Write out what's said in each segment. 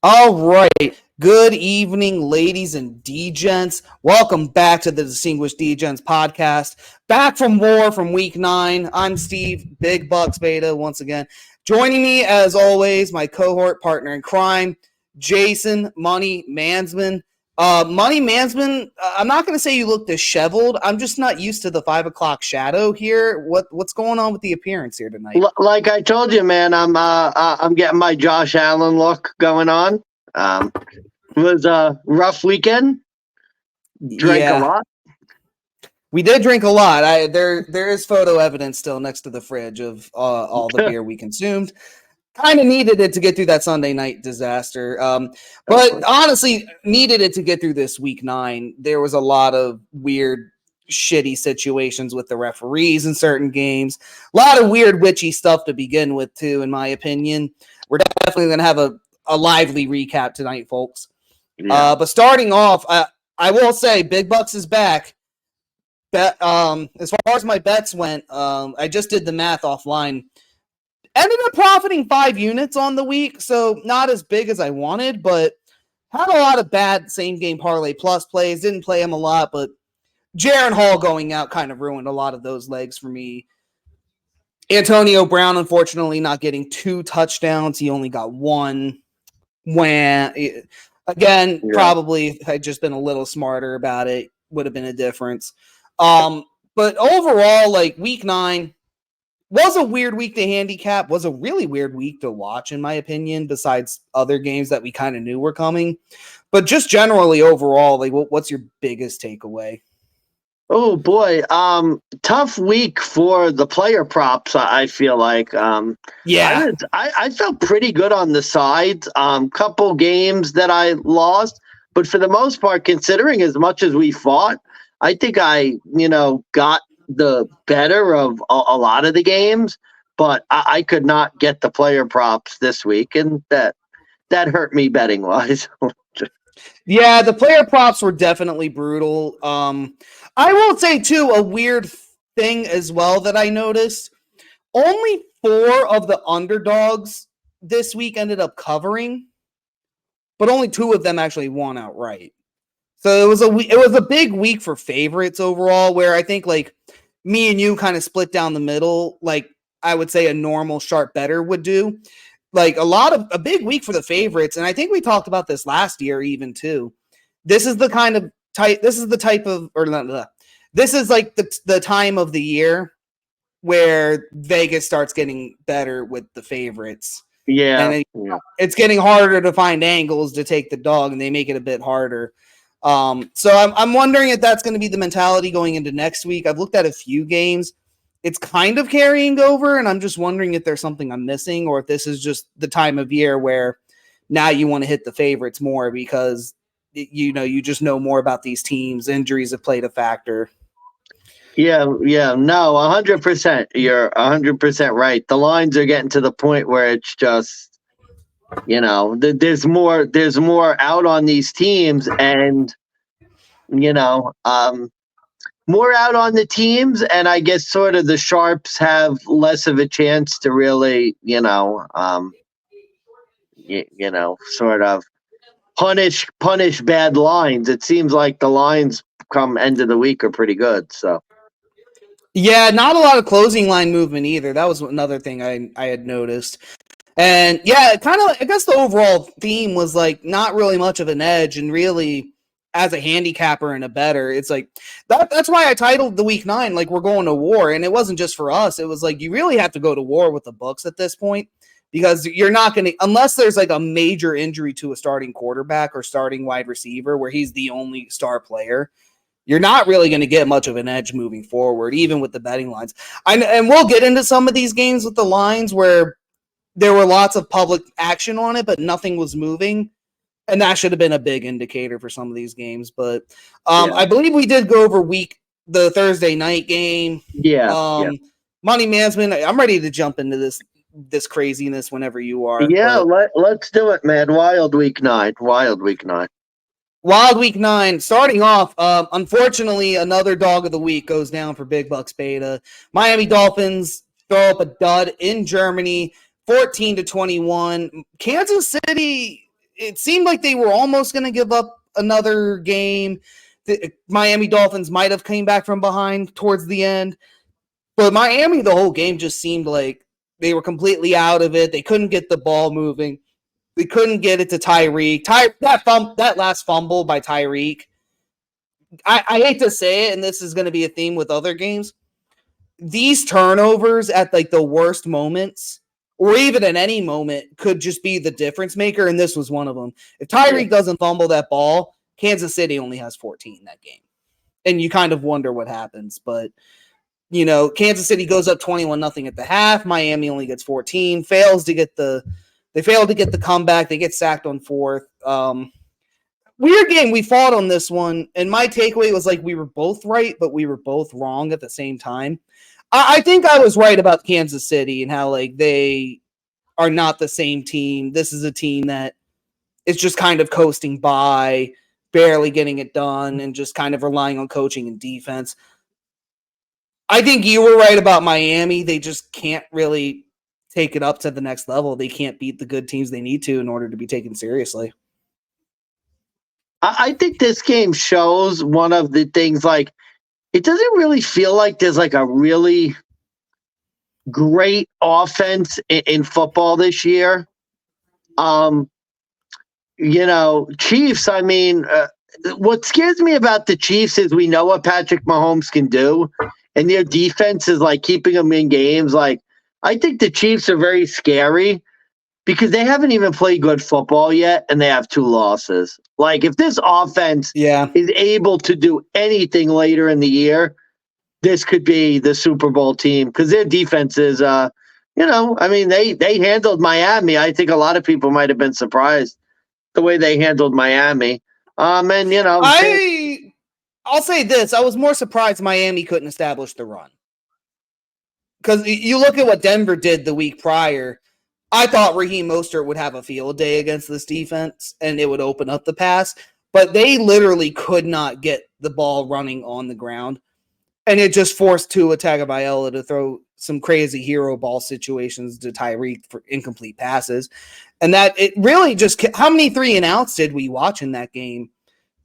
All right. Good evening, ladies and DeGents. Welcome back to the Distinguished DeGents podcast. Back from war from week 9. I'm Steve, Big Bucs Beta, once again. Joining me, as always, my cohort partner in crime, Jason Money Mansmann. Money Mansmann, I'm not going to say you look disheveled. I'm just not used to the 5 o'clock shadow here. What's going on with the appearance here tonight? Like I told you, man, I'm getting my Josh Allen look going on. It was a rough weekend. Drank a lot. We did drink a lot. There is photo evidence still next to the fridge of all the beer we consumed. Kind of needed it to get through that Sunday night disaster. But honestly, needed it to get through this week 9. There was a lot of weird, shitty situations with the referees in certain games. A lot of weird, witchy stuff to begin with, too, in my opinion. We're definitely going to have a lively recap tonight, folks. Yeah. But starting off, I will say Big Bucs is back. As far as my bets went, I just did the math offline. Ended up profiting 5 units on the week, so not as big as I wanted, but had a lot of bad same game parlay plus plays. Didn't play him a lot, but Jaron Hall going out kind of ruined a lot of those legs for me. Antonio Brown, unfortunately, not getting 2 touchdowns. He only got 1. Probably if I'd just been a little smarter about it, would have been a difference. But overall, like week 9 was a weird week to handicap, was a really weird week to watch, in my opinion, besides other games that we kind of knew were coming. But just generally overall, like what's your biggest takeaway? Oh boy. Tough week for the player props, I feel like. I felt pretty good on the sides. Couple games that I lost, but for the most part, considering as much as we fought, I think I got the better of a lot of the games, but I could not get the player props this week, and that hurt me betting wise. Yeah, the player props were definitely brutal. I will say too, a weird thing as well that I noticed. Only 4 of the underdogs this week ended up covering, but only 2 of them actually won outright. So it was a big week for favorites overall, where I think like me and you kind of split down the middle, like I would say a normal sharp bettor would do. Like a big week for the favorites, and I think we talked about this last year even too. This is the time of the year where Vegas starts getting better with the favorites. Yeah, and it's getting harder to find angles to take the dog, and they make it a bit harder. So I'm wondering if that's going to be the mentality going into next week. I've looked at a few games. It's kind of carrying over, and I'm just wondering if there's something I'm missing, or if this is just the time of year where now you want to hit the favorites more because you just know more about these teams. Injuries have played a factor. Yeah, no, 100%. You're 100% right. The lines are getting to the point where it's just, there's more out on these teams, and more out on the teams, and I guess sort of the sharps have less of a chance to really, sort of punish bad lines. It seems like the lines come end of the week are pretty good. So. Yeah, not a lot of closing line movement either. That was another thing I had noticed. And yeah, kind of, I guess the overall theme was like not really much of an edge, and really as a handicapper and a bettor, it's like that's why I titled the week 9 like we're going to war. And it wasn't just for us. It was like you really have to go to war with the Bucs at this point, because you're not going to, unless there's like a major injury to a starting quarterback or starting wide receiver where he's the only star player, you're not really going to get much of an edge moving forward, even with the betting lines. And we'll get into some of these games with the lines where there were lots of public action on it, but nothing was moving. And that should have been a big indicator for some of these games. But I believe we did go over the Thursday night game. Money Mansmann, I'm ready to jump into this craziness whenever you are. Yeah, let's do it, man. Wild week 9. Wild week 9, starting off, unfortunately, another dog of the week goes down for Big Bucs Beta. Miami Dolphins throw up a dud in Germany, 14-21. Kansas City it seemed like they were almost going to give up another game. The Miami Dolphins might have came back from behind towards the end. But Miami, the whole game just seemed like they were completely out of it. They couldn't get the ball moving. They couldn't get it to Tyreek. That last fumble by Tyreek, I hate to say it, and this is going to be a theme with other games. These turnovers at like the worst moments, or even at any moment, could just be the difference maker, and this was one of them. If Tyreek doesn't fumble that ball, Kansas City only has 14 that game. And you kind of wonder what happens, but Kansas City goes up 21-0 at the half. Miami only gets 14. They failed to get the comeback. They get sacked on fourth. Weird game. We fought on this one, and my takeaway was like we were both right, but we were both wrong at the same time. I think I was right about Kansas City and how like they are not the same team. This is a team that is just kind of coasting by, barely getting it done, and just kind of relying on coaching and defense. I think you were right about Miami. They just can't really take it up to the next level. They can't beat the good teams they need to in order to be taken seriously. I think this game shows one of the things, like, it doesn't really feel like there's like a really great offense in football this year. Chiefs, I mean, what scares me about the Chiefs is we know what Patrick Mahomes can do, and their defense is like keeping them in games. Like, I think the Chiefs are very scary because they haven't even played good football yet, and they have 2 losses. Like, if this offense is able to do anything later in the year, this could be the Super Bowl team because their defense is, I mean, they handled Miami. I think a lot of people might have been surprised the way they handled Miami. I'll say this. I was more surprised Miami couldn't establish the run. Because you look at what Denver did the week prior. I thought Raheem Mostert would have a field day against this defense, and it would open up the pass. But they literally could not get the ball running on the ground. And it just forced Tua Tagovailoa to throw some crazy hero ball situations to Tyreek for incomplete passes. And that it really just – how many 3-and-outs did we watch in that game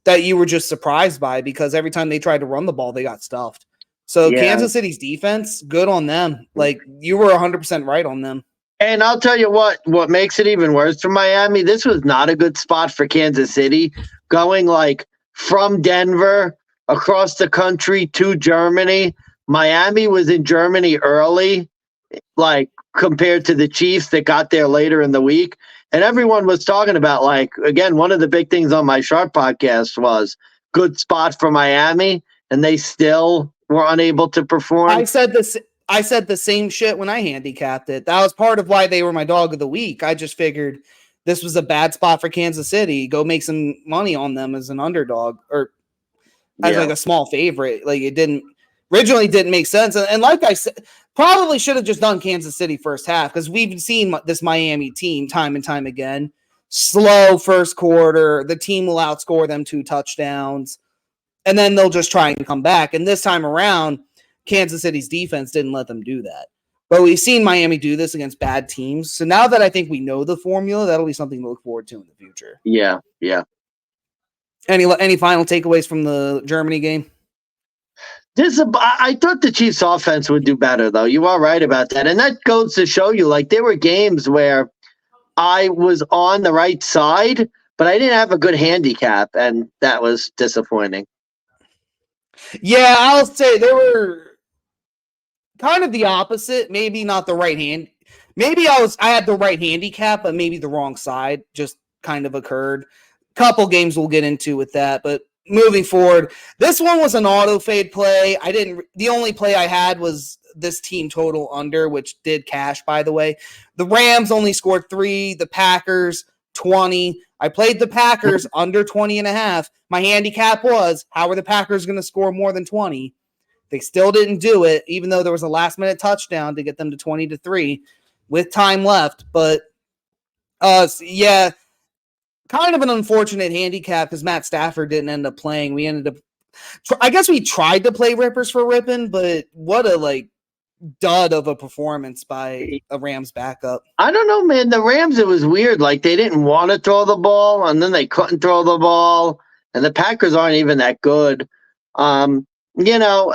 that you were just surprised by? Because every time they tried to run the ball, they got stuffed. So Kansas City's defense, good on them. Like, you were 100% right on them. And I'll tell you what makes it even worse for Miami, this was not a good spot for Kansas City. Going like from Denver across the country to Germany. Miami was in Germany early, like compared to the Chiefs that got there later in the week. And everyone was talking about, like, again, one of the big things on my Sharp podcast was good spot for Miami, and they still were unable to perform. I said the same shit when I handicapped it. That was part of why they were my dog of the week. I just figured this was a bad spot for Kansas City. Go make some money on them as an underdog or as like a small favorite. Like, it originally didn't make sense. And like I said, probably should have just done Kansas City first half because we've seen this Miami team time and time again. Slow first quarter. The team will outscore them 2 touchdowns. And then they'll just try and come back. And this time around, Kansas City's defense didn't let them do that. But we've seen Miami do this against bad teams. So now that I think we know the formula, that'll be something to look forward to in the future. Yeah. Any final takeaways from the Germany game? I thought the Chiefs offense would do better, though. You are right about that. And that goes to show you, like, there were games where I was on the right side, but I didn't have a good handicap, and that was disappointing. Yeah, I'll say they were kind of the opposite. Maybe not the right hand. Maybe I had the right handicap, but maybe the wrong side just kind of occurred. Couple games we'll get into with that, but moving forward, this one was an auto fade play. The only play I had was this team total under, which did cash, by the way. The Rams only scored 3, the Packers 20. I played the Packers under 20.5. My handicap was, how are the Packers going to score more than 20? They still didn't do it, even though there was a last-minute touchdown to get them to 20-3 with time left. But, yeah, kind of an unfortunate handicap because Matt Stafford didn't end up playing. I guess we tried to play Rippers for Rippin', but what a, dud of a performance by a Rams backup. I don't know, man. The Rams, it was weird. Like, they didn't want to throw the ball, and then they couldn't throw the ball, and the Packers aren't even that good. You know,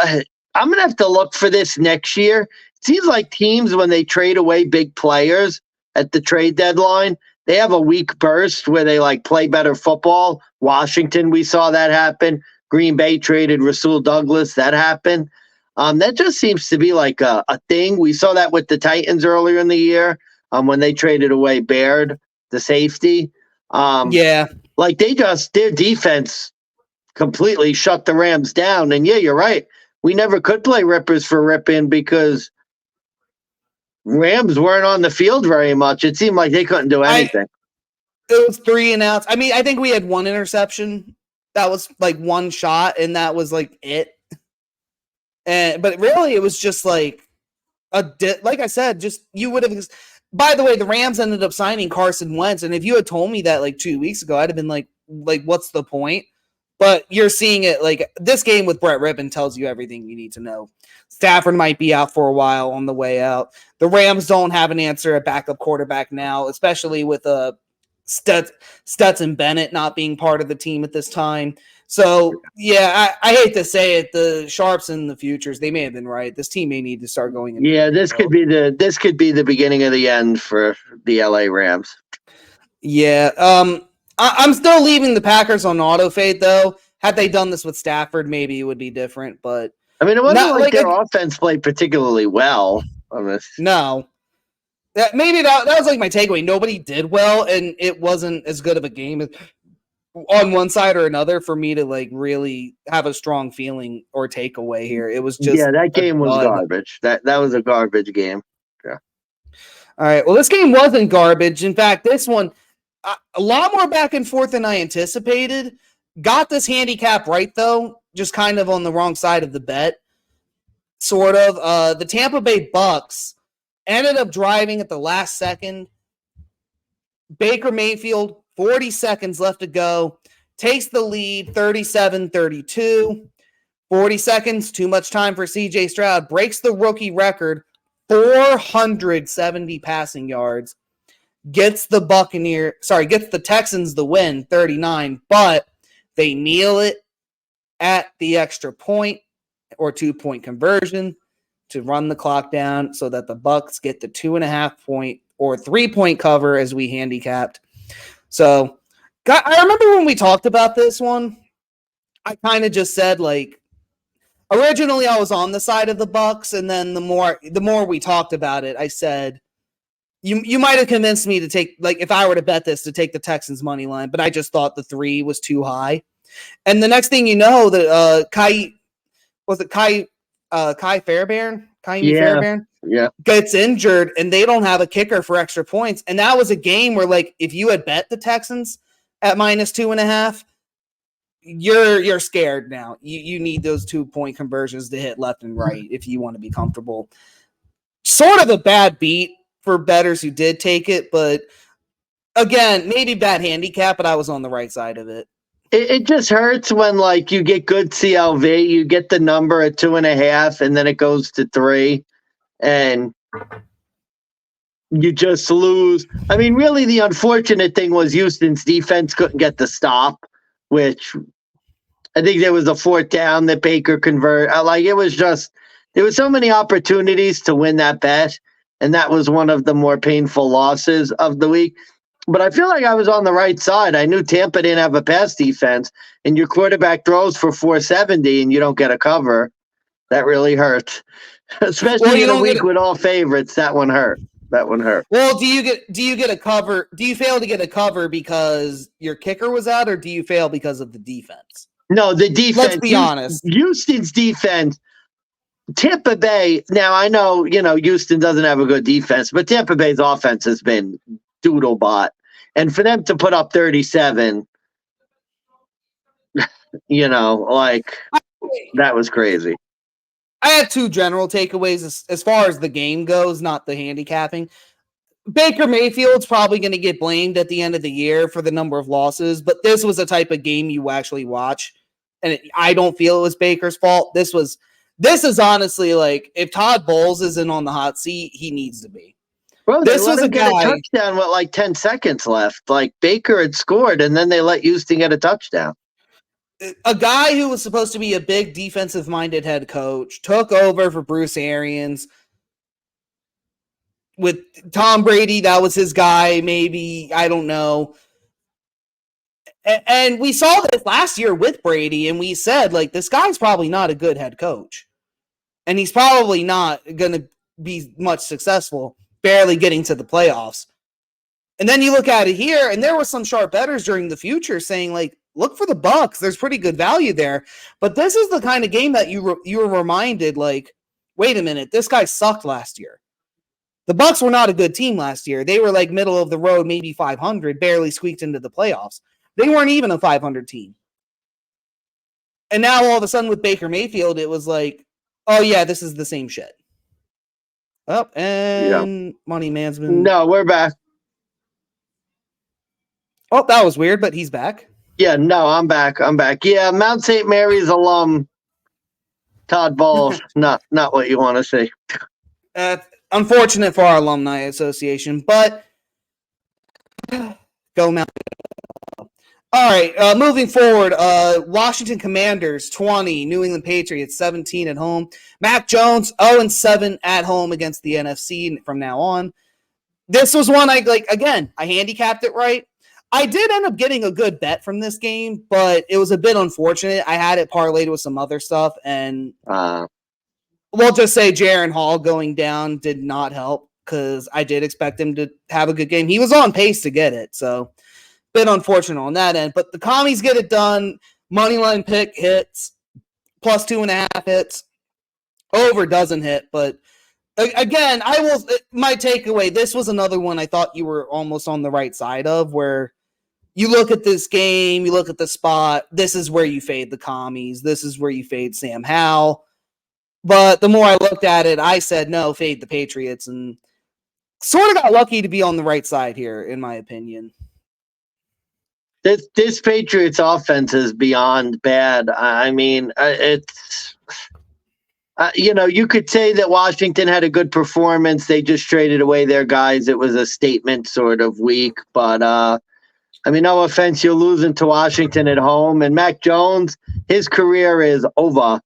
I'm going to have to look for this next year. It seems like teams, when they trade away big players at the trade deadline, they have a weak burst where they, like, play better football. Washington, we saw that happen. Green Bay traded Rasul Douglas. That happened. That just seems to be like a thing. We saw that with the Titans earlier in the year when they traded away Baird, the safety. Like their defense completely shut the Rams down. And yeah, you're right. We never could play rippers for ripping because Rams weren't on the field very much. It seemed like they couldn't do anything. It was 3 and outs. I mean, I think we had one interception. That was like one shot, and that was like it. But really, it was just like like I said, just you would have. By the way, the Rams ended up signing Carson Wentz, and if you had told me that like 2 weeks ago, I'd have been like, what's the point? But you're seeing it like this game with Brett Rippon tells you everything you need to know. Stafford might be out for a while on the way out. The Rams don't have an answer at backup quarterback now, especially with Stetson Bennett not being part of the team at this time. So, yeah, I hate to say it, the sharps and the futures, they may have been right. This team may need to start going. Yeah, this could be the beginning of the end for the LA Rams. Yeah, I'm still leaving the Packers on auto fade though. Had they done this with Stafford, maybe it would be different. But I mean, it wasn't like their offense played particularly well on this. No. Maybe that was like my takeaway. Nobody did well, and it wasn't as good of a game on one side or another for me to like really have a strong feeling or takeaway here. It was just that game was garbage. That was a garbage game. Yeah. All right. Well, this game wasn't garbage. In fact, this one a lot more back and forth than I anticipated. Got this handicap right though, just kind of on the wrong side of the bet. Sort of. The Tampa Bay Bucs ended up driving at the last second. Baker Mayfield, 40 seconds left to go, takes the lead, 37-32. 40 seconds, too much time for C.J. Stroud. Breaks the rookie record, 470 passing yards. Gets the Texans the win, 39, but they kneel it at the extra point or 2-point conversion to run the clock down so that the Bucs get the 2.5 point or 3-point cover as we handicapped. So I remember when we talked about this one, I kind of just said like, originally I was on the side of the Bucs, and then the more we talked about it, I said, you might have convinced me to take, like, if I were to bet this, to take the Texans money line, but I just thought the 3 was too high. And the next thing you know, that Kai Fairbairn? Fairbairn? Yeah. Gets injured, and they don't have a kicker for extra points. And that was a game where, like, if you had bet the Texans at -2.5, you're scared now. You need those 2-point conversions to hit left and right if you want to be comfortable. Sort of a bad beat for bettors who did take it, but again, maybe bad handicap, but I was on the right side of it. It just hurts when, like, you get good CLV, you get the number at 2.5, and then it goes to 3, and you just lose. I mean, really, the unfortunate thing was Houston's defense couldn't get the stop, which I think there was a 4th down that Baker converted. Like, it was just, there were so many opportunities to win that bet, and that was one of the more painful losses of the week. But I feel like I was on the right side. I knew Tampa didn't have a pass defense, and your quarterback throws for 470 and you don't get a cover. That really hurt. Especially in a week with all favorites, that one hurt. Well, do you get a cover? Do you fail to get a cover because your kicker was out, or do you fail because of the defense? No, the defense. Let's be honest. Houston's defense. Tampa Bay. Now I know, Houston doesn't have a good defense, but Tampa Bay's offense has been doodlebot. And for them to put up 37, like, that was crazy. I had 2 general takeaways as far as the game goes, not the handicapping. Baker Mayfield's probably going to get blamed at the end of the year for the number of losses, but this was a type of game you actually watch, and I don't feel it was Baker's fault. This was This is honestly like if Todd Bowles isn't on the hot seat, he needs to be. Bro, this was a touchdown with like 10 seconds left. Like Baker had scored, and then they let Houston get a touchdown. A guy who was supposed to be a big defensive-minded head coach took over for Bruce Arians. With Tom Brady, that was his guy, maybe. I don't know. And we saw this last year with Brady, and we said, like, this guy's probably not a good head coach. And he's probably not going to be much successful, barely getting to the playoffs. And then you look at it here, and there were some sharp bettors during the future saying, like, look for the Bucs. There's pretty good value there. But this is the kind of game that you were reminded, like, wait a minute, this guy sucked last year. The Bucs were not a good team last year. They were like middle of the road, maybe 500, barely squeaked into the playoffs. They weren't even a 500 team. And now all of a sudden with Baker Mayfield, it was like, oh yeah, this is the same shit. Oh, and Money Mansmann. No, we're back. Oh, that was weird, but he's back. Yeah, no, I'm back. Yeah, Mount St. Mary's alum, Todd Bowles, not what you want to see. Unfortunate for our alumni association, but go Mount. All right, moving forward, Washington Commanders 20, New England Patriots 17 at home. Mac Jones 0-7 at home against the NFC from now on. This was one I handicapped it right. I did end up getting a good bet from this game, but it was a bit unfortunate. I had it parlayed with some other stuff, and we'll just say Jaron Hall going down did not help because I did expect him to have a good game. He was on pace to get it, so bit unfortunate on that end. But the commies get it done. Moneyline pick hits, plus 2.5 hits. Over doesn't hit, but again, my takeaway, this was another one I thought you were almost on the right side of, where you look at this game, you look at the spot, this is where you fade the commies, this is where you fade Sam Howell. But the more I looked at it, I said, no, fade the Patriots, and sort of got lucky to be on the right side here, in my opinion. This Patriots offense is beyond bad. I mean, it's... you could say that Washington had a good performance. They just traded away their guys. It was a statement sort of week. But, no offense, you're losing to Washington at home. And Mac Jones, his career is over.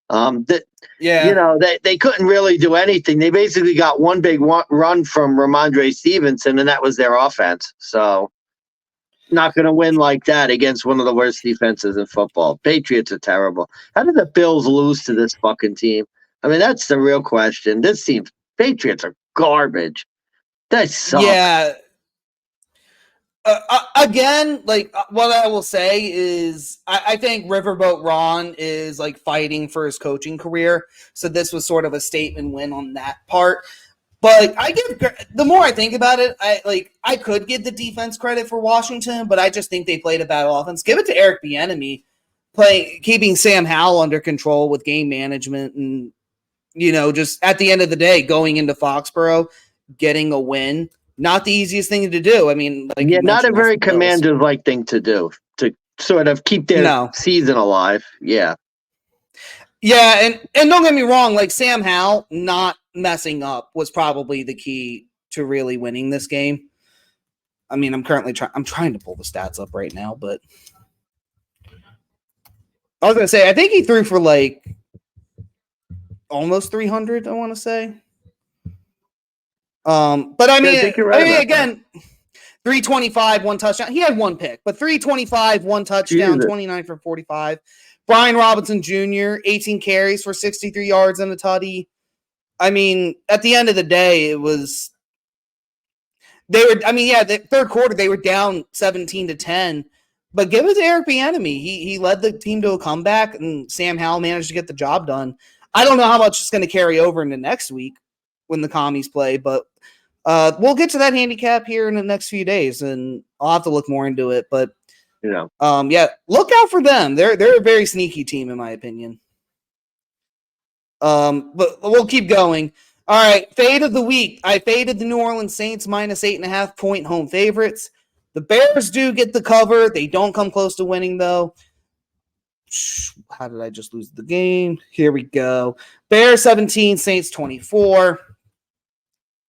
They couldn't really do anything. They basically got one big run from Ramondre Stevenson, and that was their offense. So not going to win like that against one of the worst defenses in football. Patriots are terrible. How did the Bills lose to this fucking team? I mean, that's the real question. This team, Patriots are garbage. They suck. Yeah. Again, what I will say is I think Riverboat Ron is like fighting for his coaching career. So this was sort of a statement win on that part. But the more I think about it, I could give the defense credit for Washington, but I just think they played a bad offense. Give it to Eric Bieniemy, keeping Sam Howell under control with game management, and just at the end of the day, going into Foxborough, getting a win. Not the easiest thing to do. I mean, not a very Commanders-like thing to do, to sort of keep their season alive. Yeah. Yeah, and don't get me wrong, Sam Howell not messing up was probably the key to really winning this game. I mean, I'm trying to pull the stats up right now, but I was going to say, I think he threw for almost 300, I want to say. But I mean again, 325, one touchdown. He had one pick, but 325, one touchdown, 29 for 45. Brian Robinson Jr., 18 carries for 63 yards and a tutty. I mean, at the end of the day, the third quarter, they were down 17-10, but give it to Eric Bieniemy. He led the team to a comeback, and Sam Howell managed to get the job done. I don't know how much it's going to carry over into next week when the commies play, but we'll get to that handicap here in the next few days, and I'll have to look more into it, but look out for them. They're a very sneaky team, in my opinion. But we'll keep going. All right, fade of the week. I faded the New Orleans Saints minus 8.5 point home favorites. The Bears do get the cover. They don't come close to winning, though. how did I just lose the game? Here we go. Bears 17, Saints 24.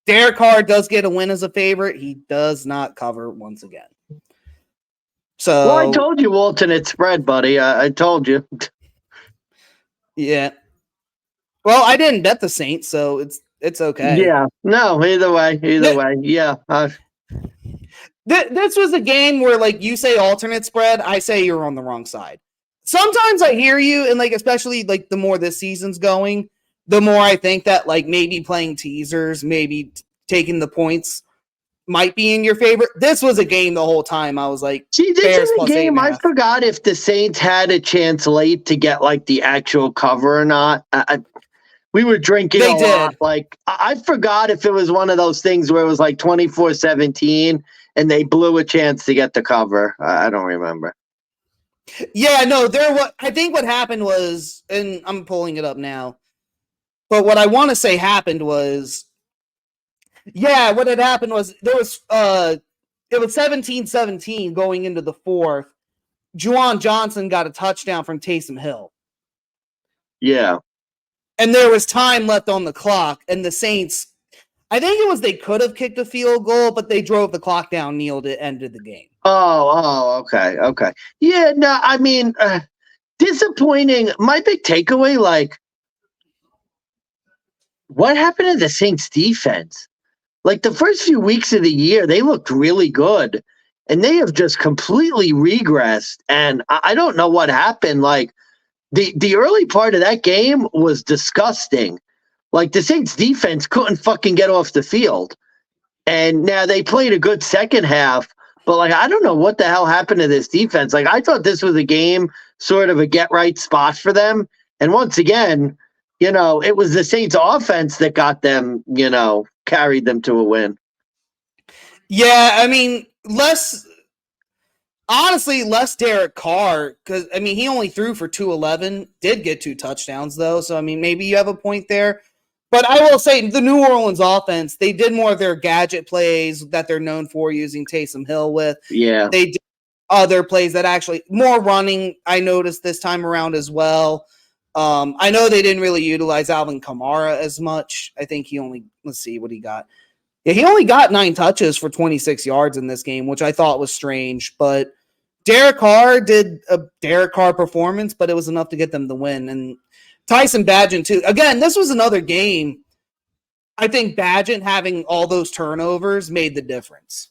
Derek Carr does get a win as a favorite. He does not cover once again. So, well, I told you alternate spread, buddy. I told you. Yeah. Well, I didn't bet the Saints, so it's okay. Yeah. No, either way. Yeah. This was a game where, like, you say alternate spread, I say you're on the wrong side. Sometimes I hear you, and, like, especially, like, the more this season's going, the more I think that, like, maybe playing teasers, maybe taking the points might be in your favor. This was a game the whole time. I was like, see, this is a game. I forgot if the Saints had a chance late to get, like, the actual cover or not. We were drinking a lot. Like, I forgot if it was one of those things where it was like 24-17 and they blew a chance to get the cover. I don't remember. Yeah, no, I think what happened was, and I'm pulling it up now, but what I want to say happened was, what had happened was it was 17-17 going into the fourth. Juwan Johnson got a touchdown from Taysom Hill. Yeah. And there was time left on the clock, and the Saints, I think it was they could have kicked a field goal, but they drove the clock down, kneeled it, ended the game. Okay. Yeah, no, I mean, disappointing. My big takeaway, like, what happened to the Saints defense? Like, the first few weeks of the year, they looked really good, and they have just completely regressed, and I don't know what happened. Like, the early part of that game was disgusting. Like, the Saints defense couldn't fucking get off the field. And now they played a good second half, but, like, I don't know what the hell happened to this defense. Like, I thought this was a game, sort of a get-right spot for them. And once again, it was the Saints offense that got them, carried them to a win. Yeah, I mean, less Derek Carr, because, I mean, he only threw for 211, did get 2 touchdowns, though, so, I mean, maybe you have a point there. But I will say, the New Orleans offense, they did more of their gadget plays that they're known for using Taysom Hill with. Yeah. They did other plays that actually, more running, I noticed this time around as well. I know they didn't really utilize Alvin Kamara as much. I think he only, let's see what he got. Yeah, he only got 9 touches for 26 yards in this game, which I thought was strange. But Derek Carr did a Derek Carr performance, but it was enough to get them the win. And Tyson Bagent, too. Again, this was another game. I think Bagent having all those turnovers made the difference.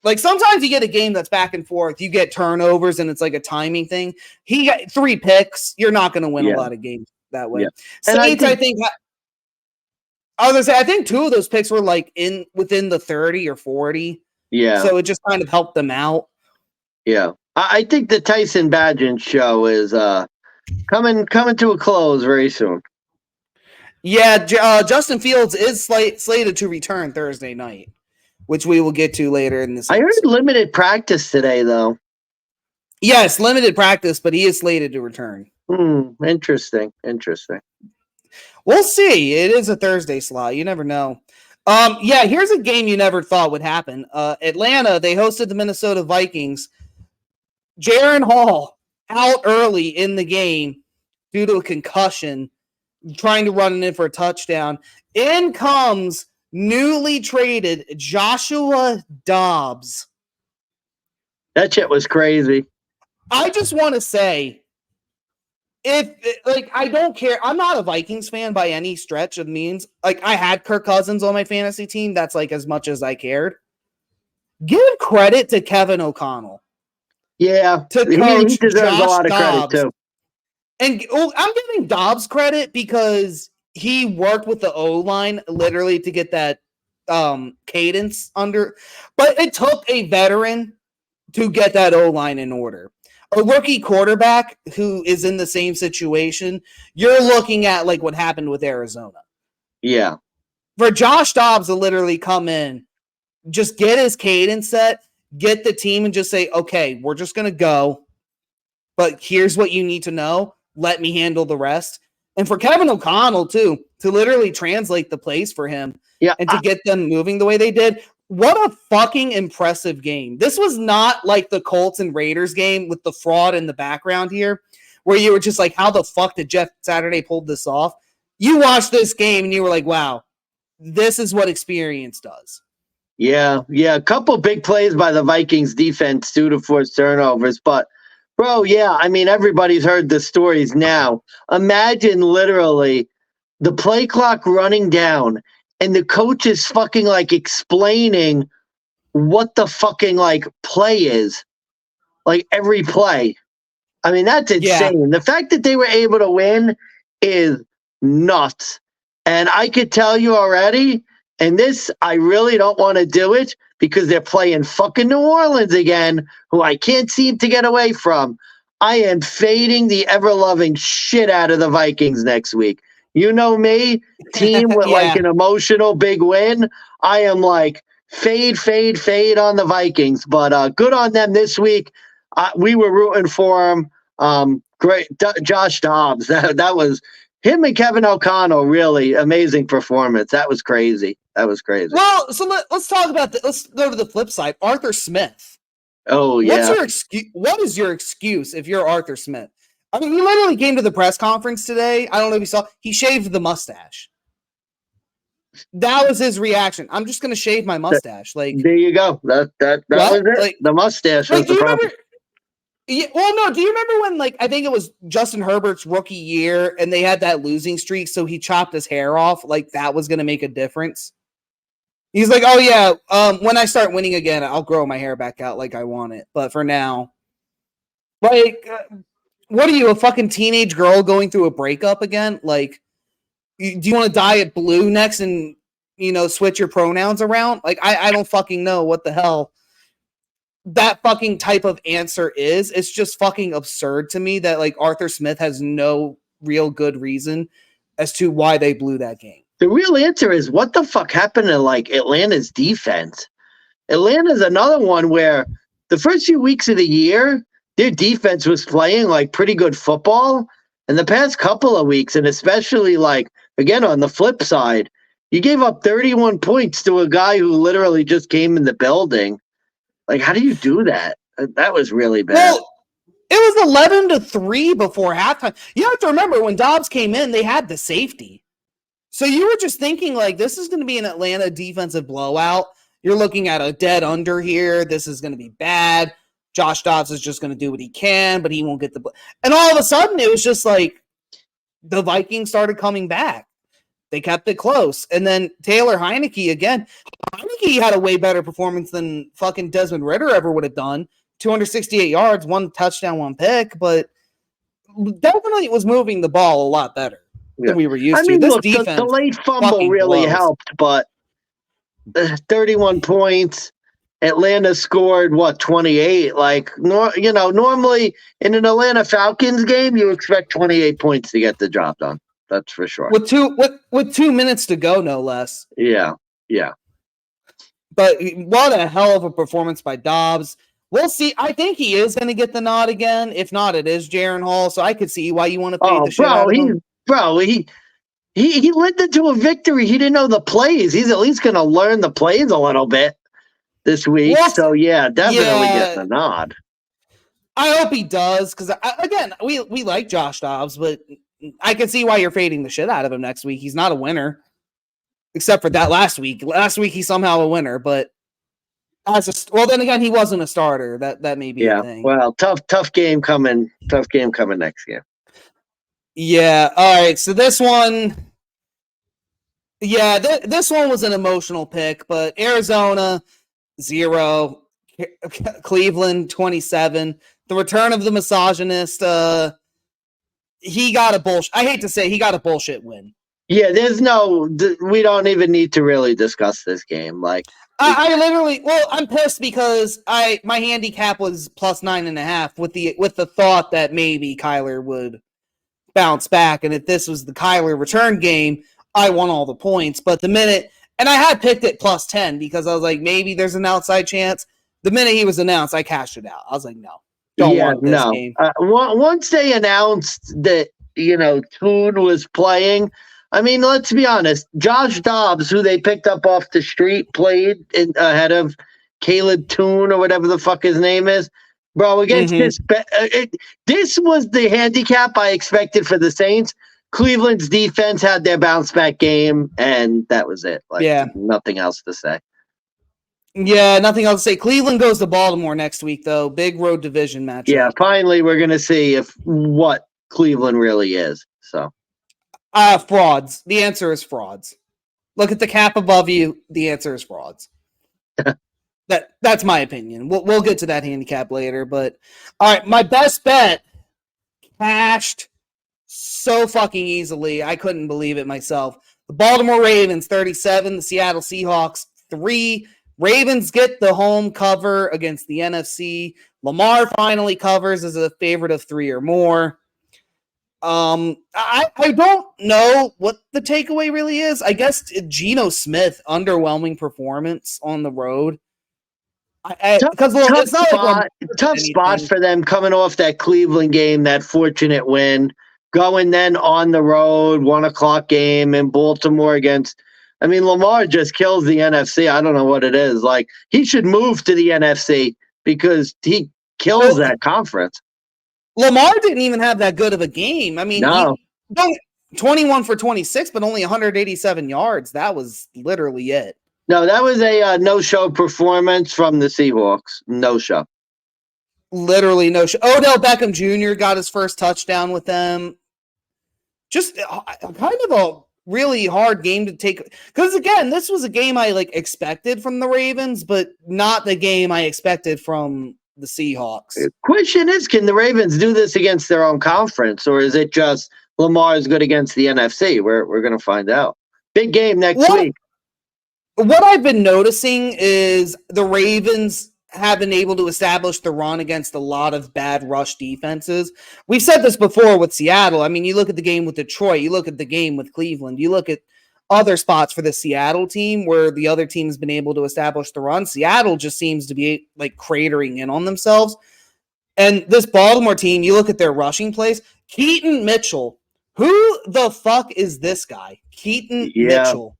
Like, sometimes you get a game that's back and forth. You get turnovers, and it's like a timing thing. He got 3 picks. You're not going to win a lot of games that way. Yeah. Saints, I think I think 2 of those picks were like within the 30 or 40. Yeah. So it just kind of helped them out. Yeah. I think the Tyson Bagent show is coming to a close very soon. Yeah, Justin Fields is slated to return Thursday night, which we will get to later in this episode. I heard limited practice today, though. Yes, limited practice, but he is slated to return. Interesting. We'll see. It is a Thursday slot. You never know. Here's a game you never thought would happen. Atlanta, they hosted the Minnesota Vikings. Jaron Hall out early in the game due to a concussion, trying to run it in for a touchdown. In comes newly traded Joshua Dobbs. That shit was crazy. I just want to say, I don't care. I'm not a Vikings fan by any stretch of means. Like, I had Kirk Cousins on my fantasy team. That's like as much as I cared. Give credit to Kevin O'Connell. Yeah. To he coach deserves Josh a lot of Dobbs. credit, too. And I'm giving Dobbs credit because he worked with the O-line literally to get that cadence under. But it took a veteran to get that O-line in order. A rookie quarterback who is in the same situation, you're looking at like what happened with Arizona. Yeah. For Josh Dobbs to literally come in, just get his cadence set, get the team and just say, okay, we're just going to go, but here's what you need to know. Let me handle the rest. And for Kevin O'Connell, too, to literally translate the plays for him and to get them moving the way they did. What a fucking impressive game. This was not like the Colts and Raiders game with the fraud in the background here. where you were just like, how the fuck did Jeff Saturday pull this off? You watched this game and you were like, wow, this is what experience does. Yeah. A couple big plays by the Vikings defense too to force turnovers. But, bro, yeah, I mean, everybody's heard the stories now. Imagine literally the play clock running down and the coach is fucking like explaining what the fucking like play is. Like every play. I mean, that's insane. Yeah. The fact that they were able to win is nuts. And I could tell you already, and this, I really don't want to do it because they're playing fucking New Orleans again, who I can't seem to get away from. I am fading the ever-loving shit out of the Vikings next week. You know me, team with like an emotional big win. I am like fade on the Vikings. But good on them this week. We were rooting for him. Great. Josh Dobbs. That was him and Kevin O'Connell. Really amazing performance. That was crazy. Well, so let's talk about that. Let's go to the flip side. Arthur Smith. Oh, yeah. What's your excuse? What is your excuse if you're Arthur Smith? I mean, he literally came to the press conference today. I don't know if you saw. He shaved the mustache. That was his reaction. I'm just going to shave my mustache. Like, there you go. That was it. Like, the mustache was the problem. Yeah, well, no. Do you remember when, like, I think it was Justin Herbert's rookie year, and they had that losing streak, so he chopped his hair off? Like, that was going to make a difference. He's like, oh yeah, when I start winning again, I'll grow my hair back out like I want it. But for now, like, what are you, a fucking teenage girl going through a breakup again? Like, do you want to dye it blue next and, switch your pronouns around? Like, I don't fucking know what the hell that fucking type of answer is. It's just fucking absurd to me that, like, Arthur Smith has no real good reason as to why they blew that game. The real answer is what the fuck happened to like Atlanta's defense? Atlanta's another one where the first few weeks of the year, their defense was playing like pretty good football. And the past couple of weeks, and especially like, again, on the flip side, you gave up 31 points to a guy who literally just came in the building. Like, how do you do that? That was really bad. Well, it was 11-3 before halftime. You have to remember when Dobbs came in, they had the safety. So you were just thinking, like, this is going to be an Atlanta defensive blowout. You're looking at a dead under here. This is going to be bad. Josh Dobbs is just going to do what he can, but he won't get the – and all of a sudden, it was just like the Vikings started coming back. They kept it close. And then Taylor Heineke, again, Heineke had a way better performance than fucking Desmond Ridder ever would have done. 268 yards, 1 touchdown, 1 pick, but definitely was moving the ball a lot better. Than we were used to. This look, defense the late fumble really helped, but 31 points. Atlanta scored 28. Like, normally in an Atlanta Falcons game, you expect 28 points to get the job done. That's for sure. With 2 minutes to go, no less. Yeah. But what a hell of a performance by Dobbs. We'll see. I think he is going to get the nod again. If not, it is Jaron Hall. So I could see why you want to pay the shit out of him. Bro, he led them to a victory. He didn't know the plays. He's at least going to learn the plays a little bit this week. Well, so, definitely get the nod. I hope he does because, again, we like Josh Dobbs, but I can see why you're fading the shit out of him next week. He's not a winner, except for that last week. Last week, he's somehow a winner, but then again, he wasn't a starter. That may be a thing. Well, tough game coming. Tough game coming next game. Yeah. All right. So this one, this one was an emotional pick, but Arizona 0, Cleveland 27. The return of the misogynist. He got a bullshit. I hate to say he got a bullshit win. Yeah. We don't even need to really discuss this game. Like, I literally, I'm pissed because my handicap was plus 9.5 with the thought that maybe Kyler would bounce back, and if this was the Kyler return game, I won all the points. But the minute, and I had picked it plus 10 because I was like, maybe there's an outside chance. The minute he was announced, I cashed it out. I was like, no, don't want this game. Once they announced that Toon was playing, I mean, let's be honest. Josh Dobbs, who they picked up off the street, played ahead of Caleb Toon or whatever the fuck his name is. Bro, against this was the handicap I expected for the Saints. Cleveland's defense had their bounce back game, and that was it. Nothing else to say. Yeah, nothing else to say. Cleveland goes to Baltimore next week, though. Big road division matchup. Yeah, finally we're gonna see what Cleveland really is. So, frauds. The answer is frauds. Look at the cap above you. The answer is frauds. That's my opinion. We'll get to that handicap later. But all right, my best bet cashed so fucking easily. I couldn't believe it myself. The Baltimore Ravens 37, the Seattle Seahawks 3. Ravens get the home cover against the NFC. Lamar finally covers as a favorite of 3 or more. I don't know what the takeaway really is. I guess Geno Smith, underwhelming performance on the road. Tough spot for them coming off that Cleveland game, that fortunate win, going then on the road, 1:00 game in Baltimore against. I mean, Lamar just kills the NFC. I don't know what it is. Like, he should move to the NFC because he kills that conference. Lamar didn't even have that good of a game. I mean, 21 for 26, but only 187 yards. That was literally it. No, that was a no-show performance from the Seahawks. No-show. Literally no-show. Odell Beckham Jr. got his first touchdown with them. Just kind of a really hard game to take. Because, again, this was a game I expected from the Ravens, but not the game I expected from the Seahawks. The question is, can the Ravens do this against their own conference, or is it just Lamar is good against the NFC? We're going to find out. Big game next week. What I've been noticing is the Ravens have been able to establish the run against a lot of bad rush defenses. We've said this before with Seattle. I mean, you look at the game with Detroit, you look at the game with Cleveland, you look at other spots for the Seattle team where the other team's been able to establish the run. Seattle just seems to be cratering in on themselves. And this Baltimore team, you look at their rushing plays. Keaton Mitchell. Who the fuck is this guy? Keaton Mitchell.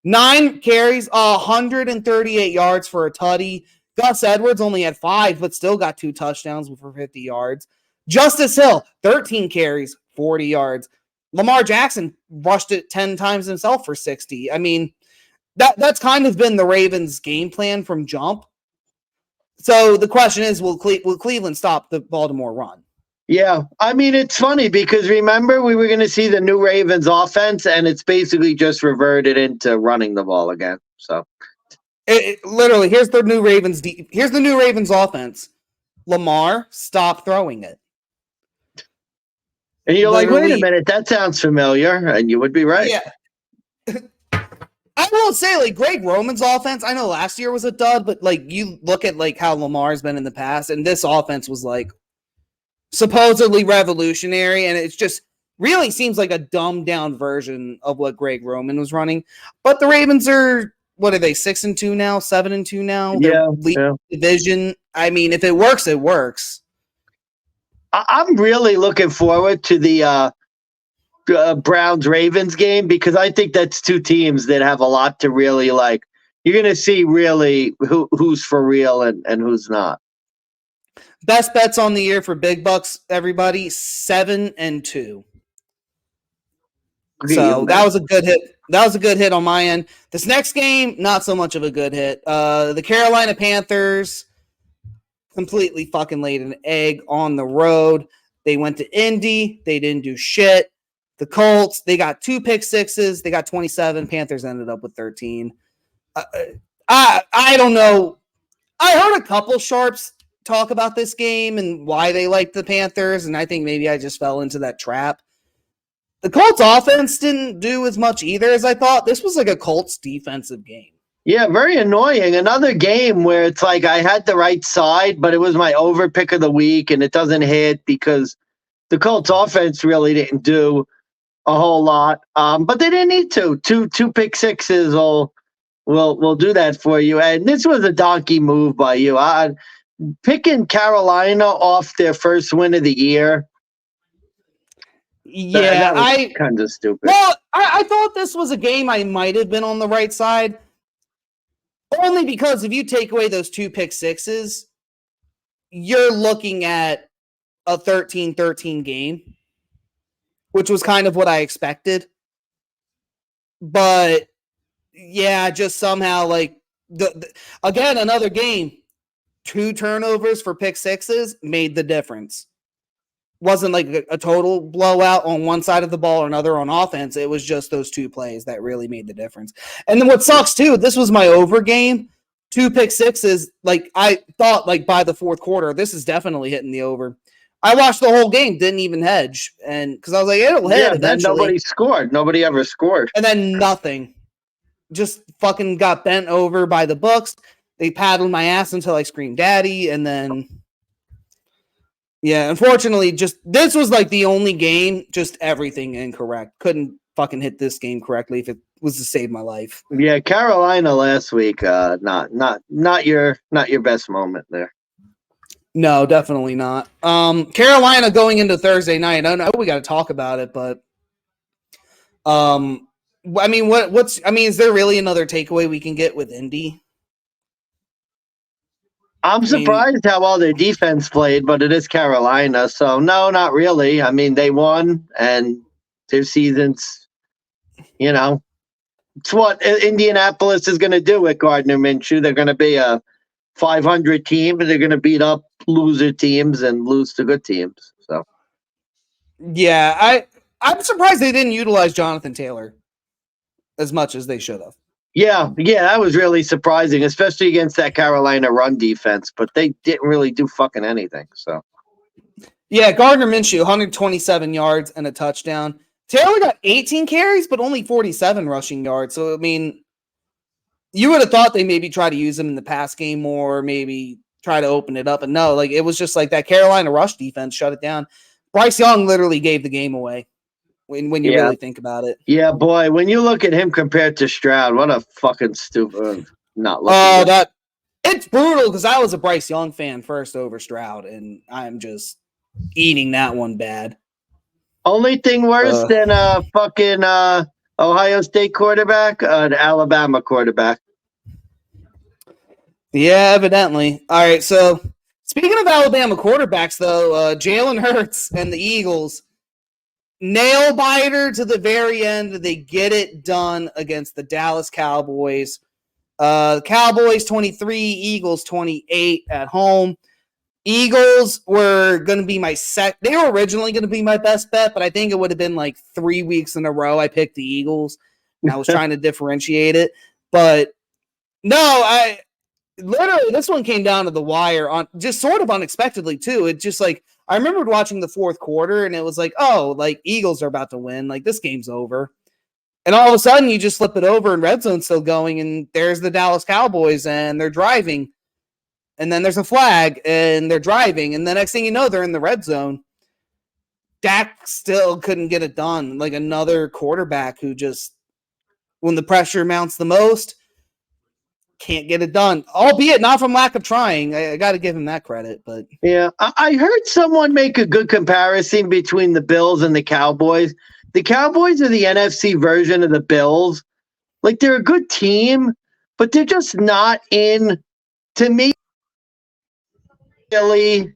9 carries, 138 yards for a tutty. Gus Edwards only had 5, but still got 2 touchdowns for 50 yards. Justice Hill, 13 carries, 40 yards. Lamar Jackson rushed it 10 times himself for 60. I mean, that's kind of been the Ravens' game plan from jump. So the question is, will Cleveland stop the Baltimore run? Yeah, I mean, it's funny because remember we were going to see the new Ravens offense, and it's basically just reverted into running the ball again. So, literally, here's the new Ravens offense. Lamar, stop throwing it. And you're like, wait a minute, that sounds familiar, and you would be right. Yeah. I will say, Greg Roman's offense, I know last year was a dud, but you look at how Lamar's been in the past, and this offense was supposedly revolutionary, and it's just really seems like a dumbed down version of what Greg Roman was running. But the Ravens are, what are they, 6-2 now, 7-2 now? They're leading division. I mean, if it works, it works. I'm really looking forward to the Browns-Ravens game because I think that's two teams that have a lot to really You're going to see really who's for real and who's not. Best bets on the year for Big Bucks, everybody, 7-2. So that was a good hit. That was a good hit on my end. This next game, not so much of a good hit. The Carolina Panthers completely fucking laid an egg on the road. They went to Indy. They didn't do shit. The Colts, they got 2 pick sixes. They got 27. Panthers ended up with 13. I don't know. I heard a couple sharps talk about this game and why they liked the Panthers, and I think maybe I just fell into that trap. The Colts offense didn't do as much either as I thought. This was a Colts defensive game. Yeah, very annoying. Another game where it's I had the right side, but it was my over pick of the week, and it doesn't hit because the Colts offense really didn't do a whole lot. But they didn't need to. Two pick sixes will do that for you. And this was a donkey move by you. Picking Carolina off their first win of the year. Yeah, that was kind of stupid. Well, I thought this was a game I might have been on the right side. Only because if you take away those 2 pick sixes, you're looking at a 13-13 game, which was kind of what I expected. But yeah, just somehow like again, another game, 2 turnovers for pick sixes made the difference. Wasn't like a total blowout on one side of the ball or another on offense. It was just those 2 plays that really made the difference. And then what sucks too, this was my over game. 2 pick sixes. Like I thought like by the fourth quarter, this is definitely hitting the over. I watched the whole game, didn't even hedge. And because I was like, it'll hit eventually. Then nobody scored. Nobody ever scored. And then nothing. Just fucking got bent over by the Bucs. They paddled my ass until I screamed daddy. And then, yeah, unfortunately, just this was like the only game, just everything incorrect. Couldn't fucking hit this game correctly if it was to save my life. Yeah, Carolina last week, not your best moment there. No, definitely not. Carolina going into Thursday night. I know we got to talk about it, but I mean, is there really another takeaway we can get with Indy? I'm surprised how well their defense played, but it is Carolina, so no, not really. I mean, they won, and their season's, it's what Indianapolis is going to do with Gardner Minshew. They're going to be a 500 team, and they're going to beat up loser teams and lose to good teams. So, yeah, I'm surprised they didn't utilize Jonathan Taylor as much as they should have. Yeah, that was really surprising, especially against that Carolina run defense. But they didn't really do fucking anything. So, yeah, Gardner Minshew, 127 yards and a touchdown. Taylor got 18 carries, but only 47 rushing yards. So, I mean, you would have thought they maybe try to use him in the pass game more, maybe try to open it up. And no, like it was just like that Carolina rush defense shut it down. Bryce Young literally gave the game away when you really think about it. Yeah, boy, when you look at him compared to Stroud, what a fucking stupid not looking. Oh, it's brutal because I was a Bryce Young fan first over Stroud, and I'm just eating that one bad. Only thing worse than a fucking Ohio State quarterback, an Alabama quarterback. Yeah, evidently. All right, so speaking of Alabama quarterbacks, though, Jalen Hurts and the Eagles, nail biter to the very end. They get it done against the Dallas Cowboys. Cowboys 23, Eagles 28 at home. Eagles were going to be they were originally going to be my best bet, but I think it would have been like 3 weeks in a row I picked the Eagles. And I was trying to differentiate it. But no, literally this one came down to the wire on just sort of unexpectedly too. It just like, I remembered watching the fourth quarter and it was like, oh, like Eagles are about to win. Like this game's over. And all of a sudden you just flip it over and red zone's still going and there's the Dallas Cowboys and they're driving. And then there's a flag and they're driving. And the next thing you know, they're in the red zone. Dak still couldn't get it done. Like another quarterback who just, when the pressure mounts the most, can't get it done. Albeit not from lack of trying. I got to give him that credit. But yeah, I heard someone make a good comparison between the Bills and the Cowboys. The Cowboys are the NFC version of the Bills. Like they're a good team, but they're just not in, to me, really,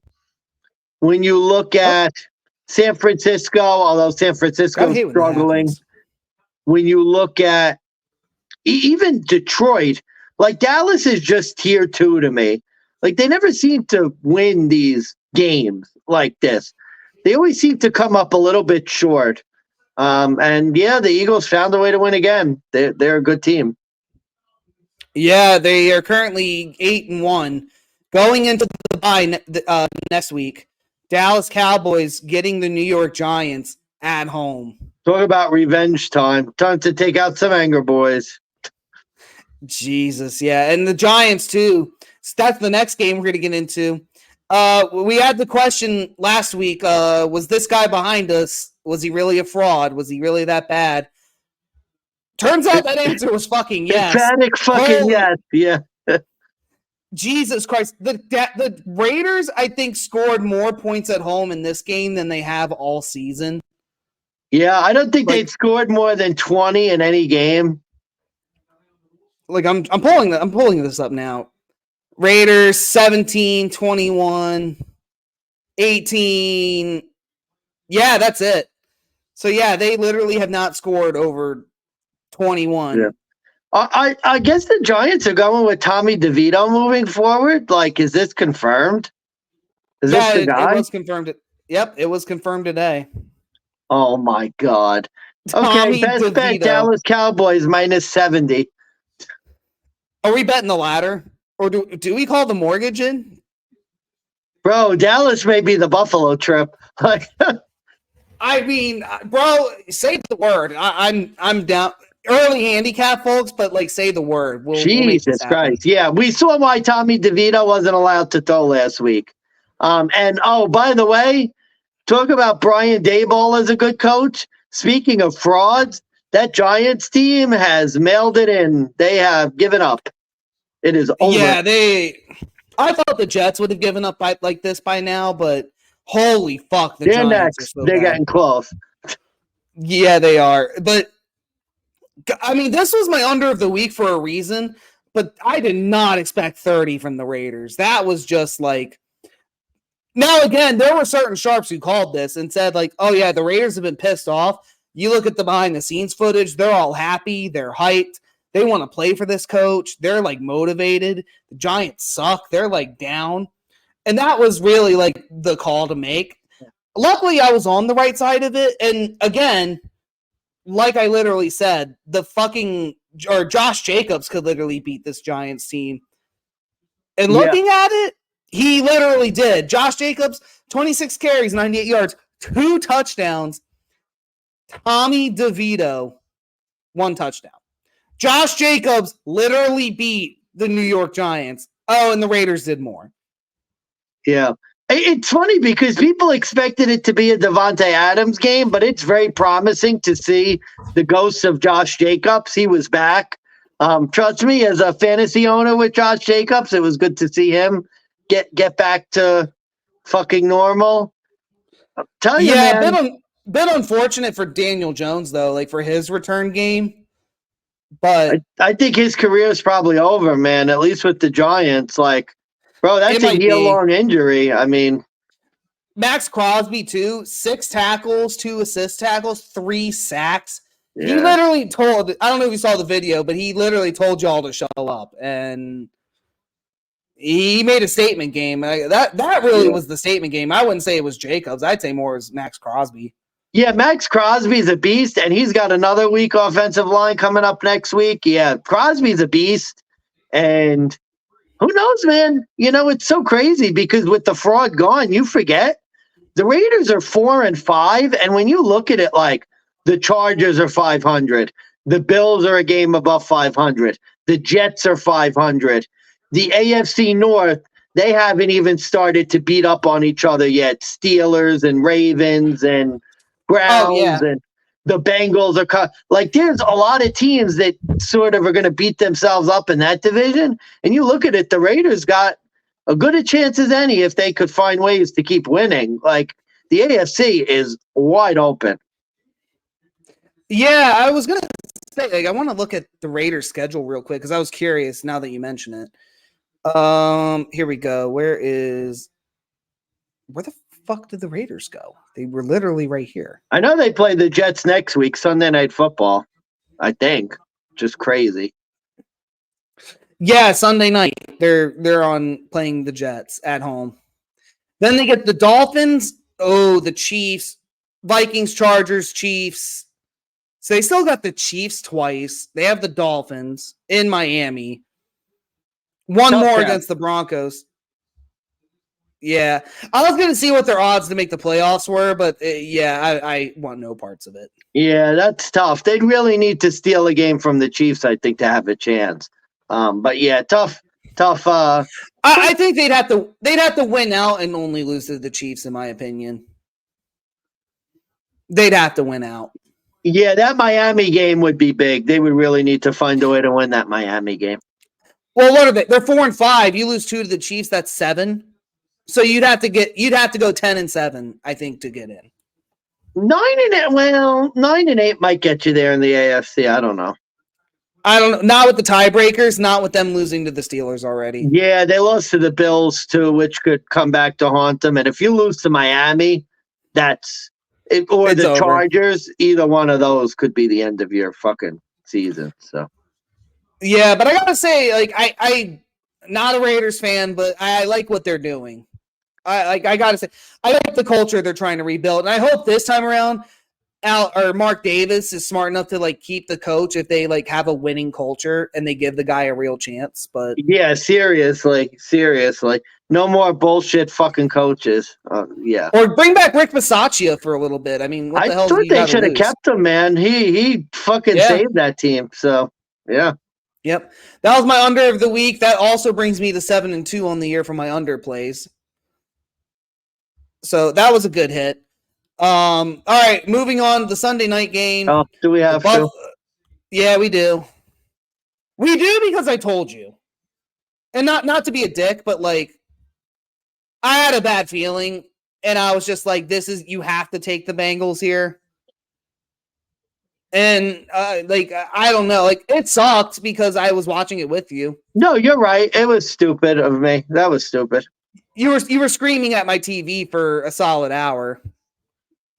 when you look at San Francisco, although San Francisco is struggling, when you look at even Detroit, like Dallas is just tier 2 to me. Like they never seem to win these games like this. They always seem to come up a little bit short. And yeah, the Eagles found a way to win again. They're a good team. Yeah, they are currently 8-1. Going into the bye next week, Dallas Cowboys getting the New York Giants at home. Talk about revenge time. Time to take out some anger, boys. Jesus, yeah. And the Giants, too. So that's the next game we're going to get into. We had the question last week, was this guy behind us, was he really a fraud? Was he really that bad? Turns out that answer was fucking yes. Emphatic fucking yes, yeah. Jesus Christ. The Raiders, I think, scored more points at home in this game than they have all season. Yeah, I don't think they'd scored more than 20 in any game. Like I'm pulling this up now. Raiders 17, 21, 18. Yeah, that's it. So, yeah, they literally have not scored over 21. Yeah. I guess the Giants are going with Tommy DeVito moving forward. Like, is this confirmed? Is this the guy? It was confirmed. Yep, it was confirmed today. Oh, my God. Okay, Tommy best DeVito. bet, Dallas Cowboys minus 70. Are we betting the ladder? Or do we call the mortgage in? Bro, Dallas may be the Buffalo trip. I mean, bro, say the word. I'm down. Early handicap, folks, but like say the word. We'll make this Jesus happen. Christ. Yeah, we saw why Tommy DeVito wasn't allowed to throw last week. And oh, by the way, talk about Brian Daboll as a good coach. Speaking of frauds, that Giants team has mailed it in. They have given up. It is over. Yeah, I thought the Jets would have given up like this by now, but holy fuck, the They're Giants next. are so They're bad. getting close. Yeah, they are. But I mean, this was my under of the week for a reason, but I did not expect 30 from the Raiders. That was just like. Now, again, there were certain sharps who called this and said, like, oh, yeah, the Raiders have been pissed off. You look at the behind the scenes footage, they're all happy. They're hyped. They want to play for this coach. They're like motivated. The Giants suck. They're like down. And that was really like the call to make. Luckily, I was on the right side of it. And again, like I literally said, Josh Jacobs could literally beat this Giants team. And looking at it, he literally did. Josh Jacobs, 26 carries, 98 yards, 2 touchdowns. Tommy DeVito, 1 touchdown. Josh Jacobs literally beat the New York Giants. Oh, and the Raiders did more. Yeah. It's funny because people expected it to be a Devontae Adams game, but it's very promising to see the ghost of Josh Jacobs. He was back. Trust me, as a fantasy owner with Josh Jacobs, it was good to see him get back to fucking normal. I'll tell you, man. Bit unfortunate for Daniel Jones, though, like for his return game. But I think his career is probably over, man, at least with the Giants. Like, bro, that's a year-long injury. I mean, Max Crosby, too. 6 tackles, 2 assist tackles, 3 sacks. Yeah. He literally told, I don't know if you saw the video, but he literally told y'all to shut up. And he made a statement game. That really was the statement game. I wouldn't say it was Jacobs. I'd say more was Max Crosby. Yeah, Max Crosby's a beast, and he's got another weak offensive line coming up next week. Yeah, Crosby's a beast, and who knows, man? You know, it's so crazy because with the fraud gone, you forget. The Raiders are 4-5, and when you look at it, like the Chargers are 500, the Bills are a game above 500, the Jets are 500, the AFC North, they haven't even started to beat up on each other yet. Steelers and Ravens and Browns and the Bengals are like there's a lot of teams that sort of are going to beat themselves up in that division. And you look at it, the Raiders got a good a chance as any if they could find ways to keep winning. Like the AFC is wide open. Yeah, I was going to say, like, I want to look at the Raiders schedule real quick because I was curious now that you mention it. Here we go. Where the fuck did the Raiders go? They were literally right here. I know they play the Jets next week, Sunday Night Football, I think. Just crazy. Yeah, Sunday night. They're on playing the Jets at home. Then they get the Dolphins. Oh, the Chiefs, Vikings, Chargers, Chiefs. So they still got the Chiefs twice. They have the Dolphins in Miami. One more against the Broncos. Yeah. I was going to see what their odds to make the playoffs were, but I want no parts of it. Yeah, that's tough. They'd really need to steal a game from the Chiefs, I think, to have a chance. But yeah, tough. I think they'd have to win out and only lose to the Chiefs, in my opinion. They'd have to win out. Yeah, that Miami game would be big. They would really need to find a way to win that Miami game. Well, what are they? They're 4-5. You lose 2 to the Chiefs, that's 7. So you'd have to go 10-7, I think, to get in. 9-8. Well, 9-8 might get you there in the AFC. I don't know. I don't know. Not with the tiebreakers, not with them losing to the Steelers already. Yeah, they lost to the Bills too, which could come back to haunt them. And if you lose to Miami, or It's the over. Chargers, either one of those could be the end of your fucking season. So yeah, but I gotta say, like, I not a Raiders fan, but I like what they're doing. I gotta say, I like the culture they're trying to rebuild, and I hope this time around, Mark Davis is smart enough to like keep the coach if they like have a winning culture and they give the guy a real chance. But yeah, seriously, no more bullshit fucking coaches. Yeah, or bring back Rick Bisaccia for a little bit. I mean, what the hell? thought they should have kept him, man. He fucking saved that team. So yeah. Yep. That was my under of the week. That also brings me to 7-2 on the year for my under plays. So that was a good hit. All right, moving on to the Sunday night game. Oh, do we have to? Yeah, we do. We do because I told you. And not to be a dick, but like I had a bad feeling and I was just like, you have to take the Bengals here. And like I don't know, like it sucked because I was watching it with you. No, you're right. It was stupid of me. That was stupid. You were screaming at my TV for a solid hour.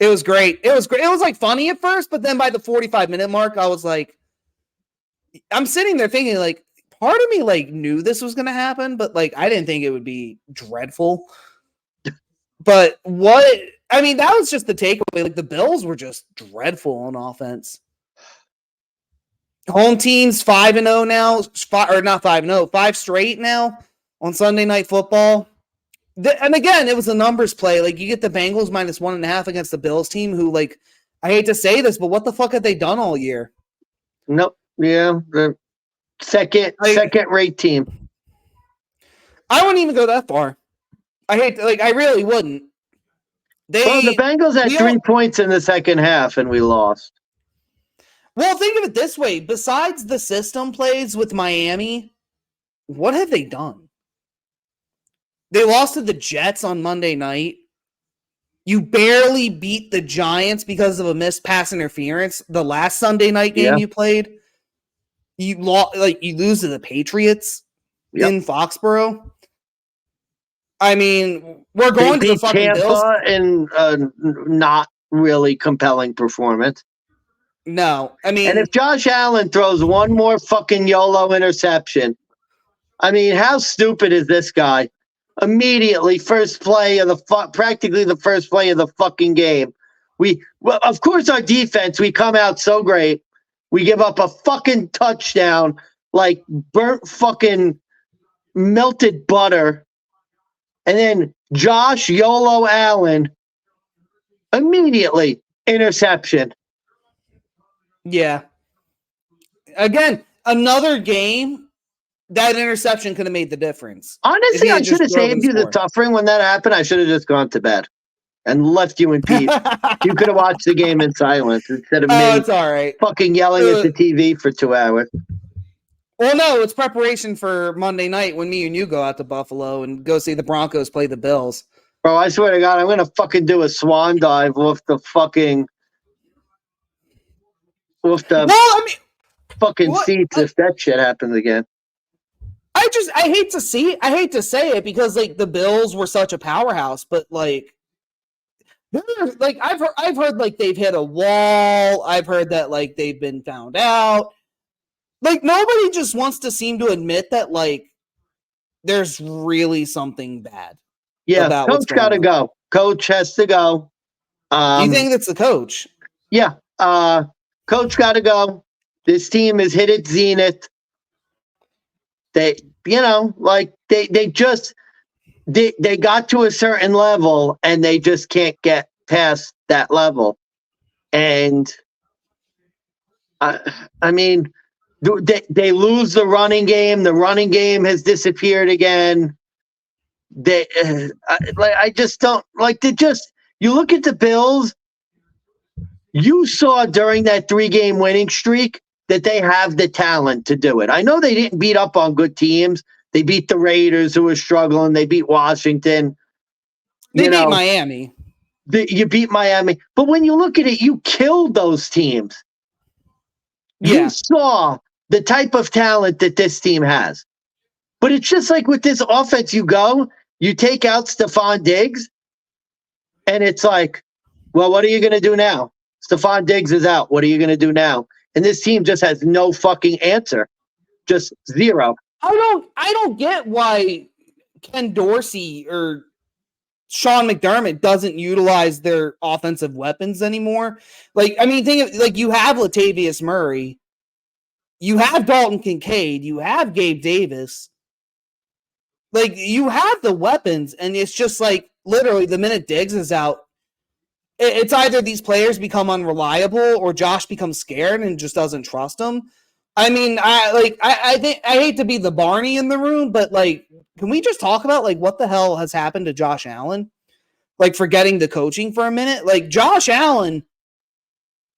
It was great. It was great. It was like funny at first, but then by the 45-minute mark, I was like, I'm sitting there thinking like, part of me like knew this was going to happen, but like I didn't think it would be dreadful. But that was just the takeaway. Like the Bills were just dreadful on offense. Home team's 5-0 now, or not 5-0, 5 straight now on Sunday Night Football. And again, it was a numbers play. Like you get the Bengals -1.5 against the Bills team, who like I hate to say this, but what the fuck have they done all year? Nope. Yeah, the second-rate team. I wouldn't even go that far. I really wouldn't. The Bengals had 3 points in the second half, and we lost. Well, think of it this way. Besides the system plays with Miami, what have they done? They lost to the Jets on Monday night. You barely beat the Giants because of a missed pass interference. The last Sunday night game you played, you lose to the Patriots in Foxborough. I mean, we're going to the fucking Tampa Bills in not really compelling performance. No, I mean, and if Josh Allen throws one more fucking YOLO interception, I mean, how stupid is this guy? Immediately, practically the first play of the fucking game. Of course, our defense, we come out so great. We give up a fucking touchdown like burnt fucking melted butter. And then Josh YOLO Allen, immediately, interception. Yeah. Again, another game, that interception could have made the difference. Honestly, I should have saved you the suffering when that happened. I should have just gone to bed and left you in peace. You could have watched the game in silence instead of me it's all right. fucking yelling at the TV for 2 hours. Well, no, it's preparation for Monday night when me and you go out to Buffalo and go see the Broncos play the Bills. Bro, I swear to God, I'm going to fucking do a swan dive with the fucking... seats if that shit happens again. I hate to say it because like the Bills were such a powerhouse, but like I've heard like they've hit a wall. I've heard that like they've been found out. Like nobody just wants to seem to admit that like there's really something bad. Yeah, coach got to go. Coach has to go. You think it's the coach? Yeah, coach got to go. This team has hit its zenith. They got to a certain level and they just can't get past that level. And I mean, they lose the running game. The running game has disappeared again. I just don't like to just. You look at the Bills. You saw during that 3-game winning streak that they have the talent to do it. I know they didn't beat up on good teams. They beat the Raiders, who were struggling. They beat Washington. They beat Miami. You beat Miami. But when you look at it, you killed those teams. Yeah. You saw the type of talent that this team has. But it's just like with this offense, you take out Stephon Diggs, and it's like, well, what are you going to do now? Stephon Diggs is out. What are you going to do now? And this team just has no fucking answer. Just zero. I don't get why Ken Dorsey or Sean McDermott doesn't utilize their offensive weapons anymore. Like, I mean, think of, like, you have Latavius Murray, you have Dalton Kincaid, you have Gabe Davis. Like, you have the weapons, and it's just like literally the minute Diggs is out, it's either these players become unreliable or Josh becomes scared and just doesn't trust them. I mean, I think I hate to be the Barney in the room, but like, can we just talk about like what the hell has happened to Josh Allen? Like, forgetting the coaching for a minute. Like, Josh Allen,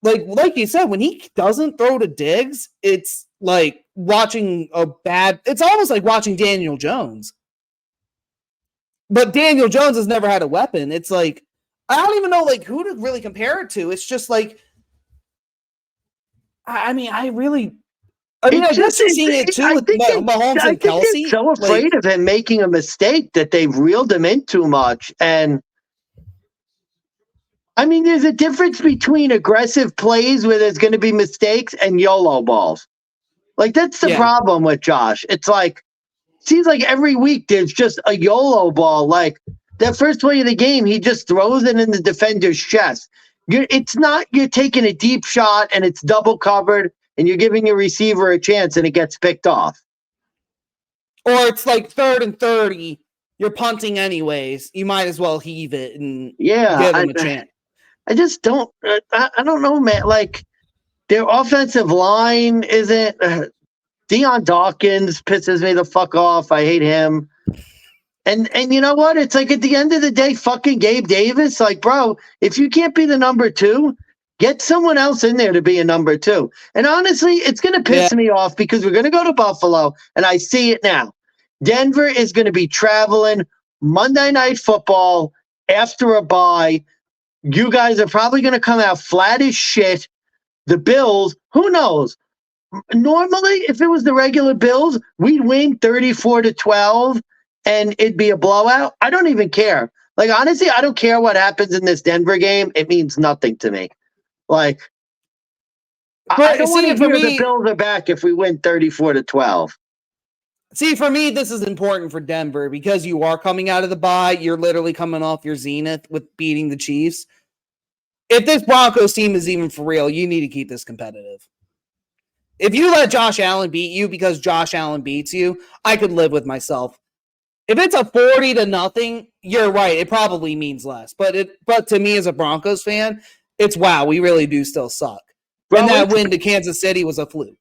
like you said, when he doesn't throw to Diggs, it's like watching it's almost like watching Daniel Jones. But Daniel Jones has never had a weapon. It's like, I don't even know like who to really compare it to. It's just like, I guess you're seeing it too with Mahomes and Kelsey. They're so afraid of him making a mistake that they've reeled him in too much. And I mean, there's a difference between aggressive plays where there's going to be mistakes and YOLO balls. Like, that's the problem with Josh. It's like, seems like every week there's just a YOLO ball. Like, that first play of the game, he just throws it in the defender's chest. It's not you're taking a deep shot and it's double covered and you're giving your receiver a chance and it gets picked off. Or it's like 3rd and 30, you're punting anyways. You might as well heave it and give them a chance. I just don't. I don't know, man. Like, their offensive line isn't. Deion Dawkins pisses me the fuck off. I hate him. And you know what? It's like at the end of the day, fucking Gabe Davis. Like, bro, if you can't be the number 2, get someone else in there to be a number 2. And honestly, it's going to piss me off because we're going to go to Buffalo, and I see it now. Denver is going to be traveling Monday Night Football after a bye. You guys are probably going to come out flat as shit. The Bills, who knows? Normally, if it was the regular Bills, we'd win 34-12 and it'd be a blowout. I don't even care. Like, honestly, I don't care what happens in this Denver game. It means nothing to me. Like, I don't want to hear the Bills are back if we win 34-12. See, for me, this is important for Denver because you are coming out of the bye. You're literally coming off your zenith with beating the Chiefs. If this Broncos team is even for real, you need to keep this competitive. If you let Josh Allen beat you because Josh Allen beats you, I could live with myself. If it's a 40-0, you're right. It probably means less. But to me as a Broncos fan, it's wow, we really do still suck. Bro, and that win to Kansas City was a fluke.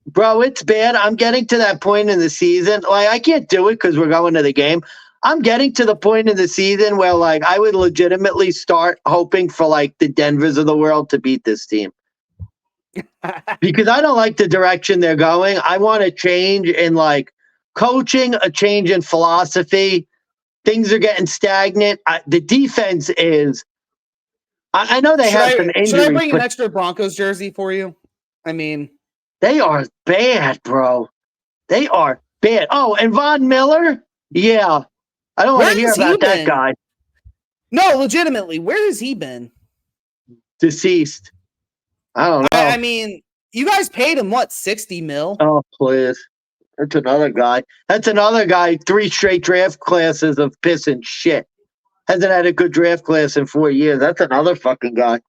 Bro, it's bad. I'm getting to that point in the season. Like, I can't do it because we're going to the game. I'm getting to the point in the season where, like, I would legitimately start hoping for, like, the Denvers of the world to beat this team. Because I don't like the direction they're going. I want a change in, like, coaching, a change in philosophy. Things are getting stagnant. The defense is – I know they have some injuries. Should I bring an extra Broncos jersey for you? I mean – they are bad, bro. They are bad. Oh, and Von Miller? Yeah. I don't want to hear about that guy. No, legitimately. Where has he been? Deceased. I don't know. I mean, you guys paid him, what, $60 million? Oh, please. That's another guy. 3 straight draft classes of piss and shit. Hasn't had a good draft class in 4 years. That's another fucking guy.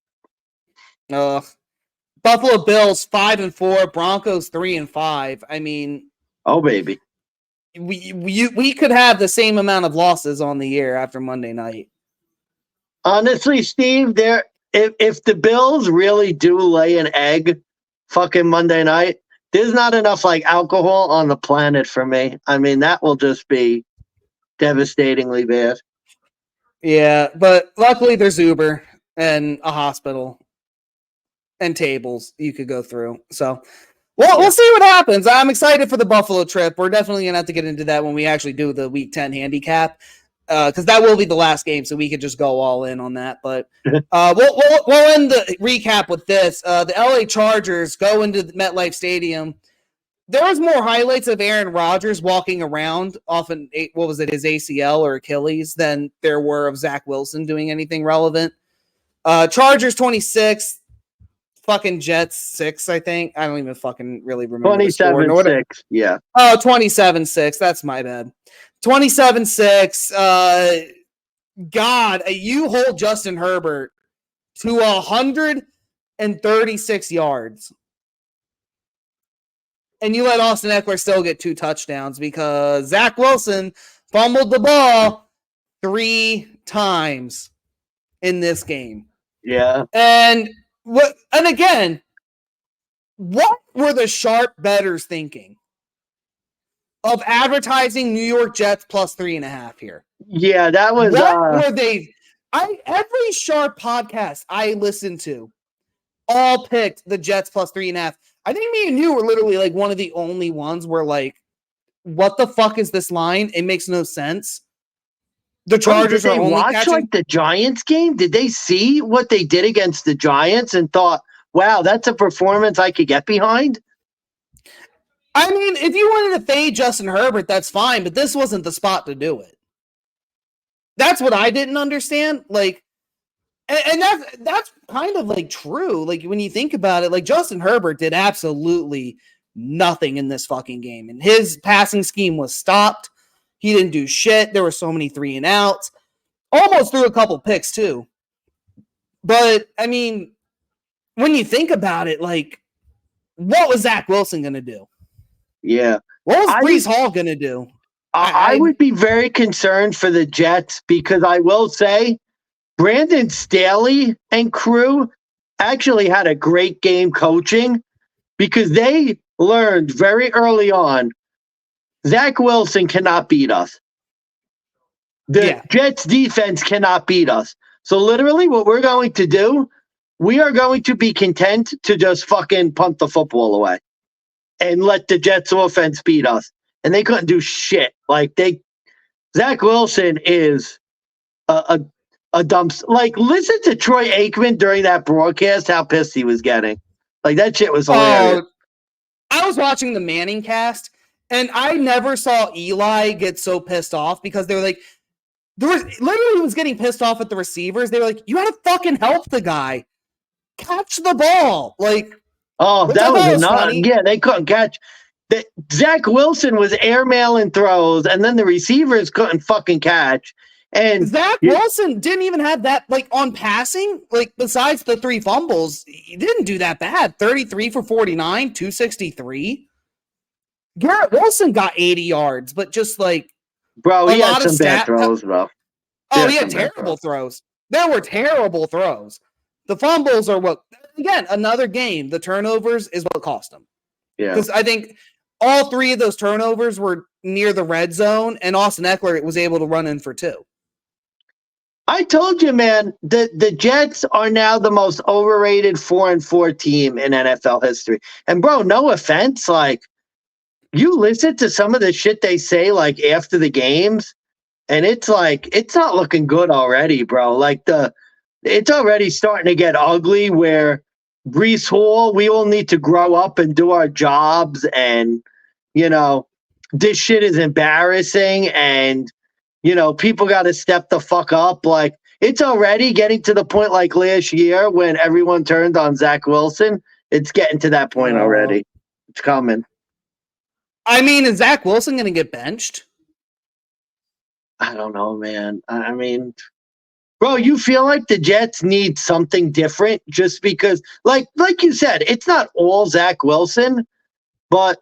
Buffalo Bills 5-4, Broncos 3-5. I mean, oh baby, we could have the same amount of losses on the year after Monday night. Honestly, Steve, if the Bills really do lay an egg, fucking Monday night, there's not enough like alcohol on the planet for me. I mean, that will just be devastatingly bad. Yeah, but luckily there's Uber and a hospital. And tables you could go through. So, we'll see what happens. I'm excited for the Buffalo trip. We're definitely going to have to get into that when we actually do the Week 10 handicap, because that will be the last game, so we could just go all in on that. But we'll end the recap with this. The LA Chargers go into the MetLife Stadium there was more highlights of Aaron Rodgers walking around off his ACL or Achilles than there were of Zach Wilson doing anything relevant. Chargers 26, fucking Jets 6, I think. I don't even fucking really remember the score. 27-6, yeah. Oh, 27-6. That's my bad. 27-6. God, you hold Justin Herbert to 136 yards. And you let Austin Eckler still get 2 touchdowns because Zach Wilson fumbled the ball 3 times in this game. Yeah. And again, what were the sharp bettors thinking of advertising New York Jets plus 3.5 here? Yeah, that was. What were they? Every sharp podcast I listened to all picked the Jets plus 3.5. I think me and you were literally like one of the only ones where like, what the fuck is this line? It makes no sense. The Chargers did they are only watch catching like the Giants game? Did they see what they did against the Giants and thought, wow, that's a performance I could get behind? I mean, if you wanted to fade Justin Herbert, that's fine, but this wasn't the spot to do it. That's what I didn't understand. Like, and that's kind of like true. Like when you think about it, like Justin Herbert did absolutely nothing in this fucking game, and his passing scheme was stopped. He didn't do shit. There were so many 3-and-outs. Almost threw a couple picks too. But I mean, when you think about it, like, what was Zach Wilson going to do? Yeah. What was Breece Hall going to do? I would be very concerned for the Jets because I will say Brandon Staley and crew actually had a great game coaching because they learned very early on Zach Wilson cannot beat us. The Jets defense cannot beat us. So literally what we're going to do, we are going to be content to just fucking punt the football away and let the Jets offense beat us. And they couldn't do shit. Like Zach Wilson is a dumb. Like listen to Troy Aikman during that broadcast, how pissed he was getting. Like that shit was hilarious. I was watching the Manning cast, and I never saw Eli get so pissed off because they were like, he was getting pissed off at the receivers. They were like, you gotta fucking help the guy. Catch the ball. Like, oh, that was enough. Yeah, they couldn't catch. Zach Wilson was airmailing throws, and then the receivers couldn't fucking catch. And Zach Wilson didn't even have that, like, on passing, like, besides the 3 fumbles, he didn't do that bad. 33 for 49, 263. Garrett Wilson got 80 yards, but just, like, bro, he had some bad throws, bro. He had terrible throws. There were terrible throws. The fumbles are what, again, another game. The turnovers is what cost them. Yeah. Because I think all 3 of those turnovers were near the red zone, and Austin Eckler was able to run in for 2. I told you, man, the Jets are now the most overrated 4-4 team in NFL history. And, bro, no offense, like, you listen to some of the shit they say, like, after the games, and it's like, it's not looking good already, bro. Like, it's already starting to get ugly where Breece Hall, we all need to grow up and do our jobs, and, you know, this shit is embarrassing, and, you know, people got to step the fuck up. Like, it's already getting to the point like last year when everyone turned on Zach Wilson. It's getting to that point already. It's coming. I mean, is Zach Wilson going to get benched? I don't know, man. I mean, bro, you feel like the Jets need something different just because, like you said, it's not all Zach Wilson, but,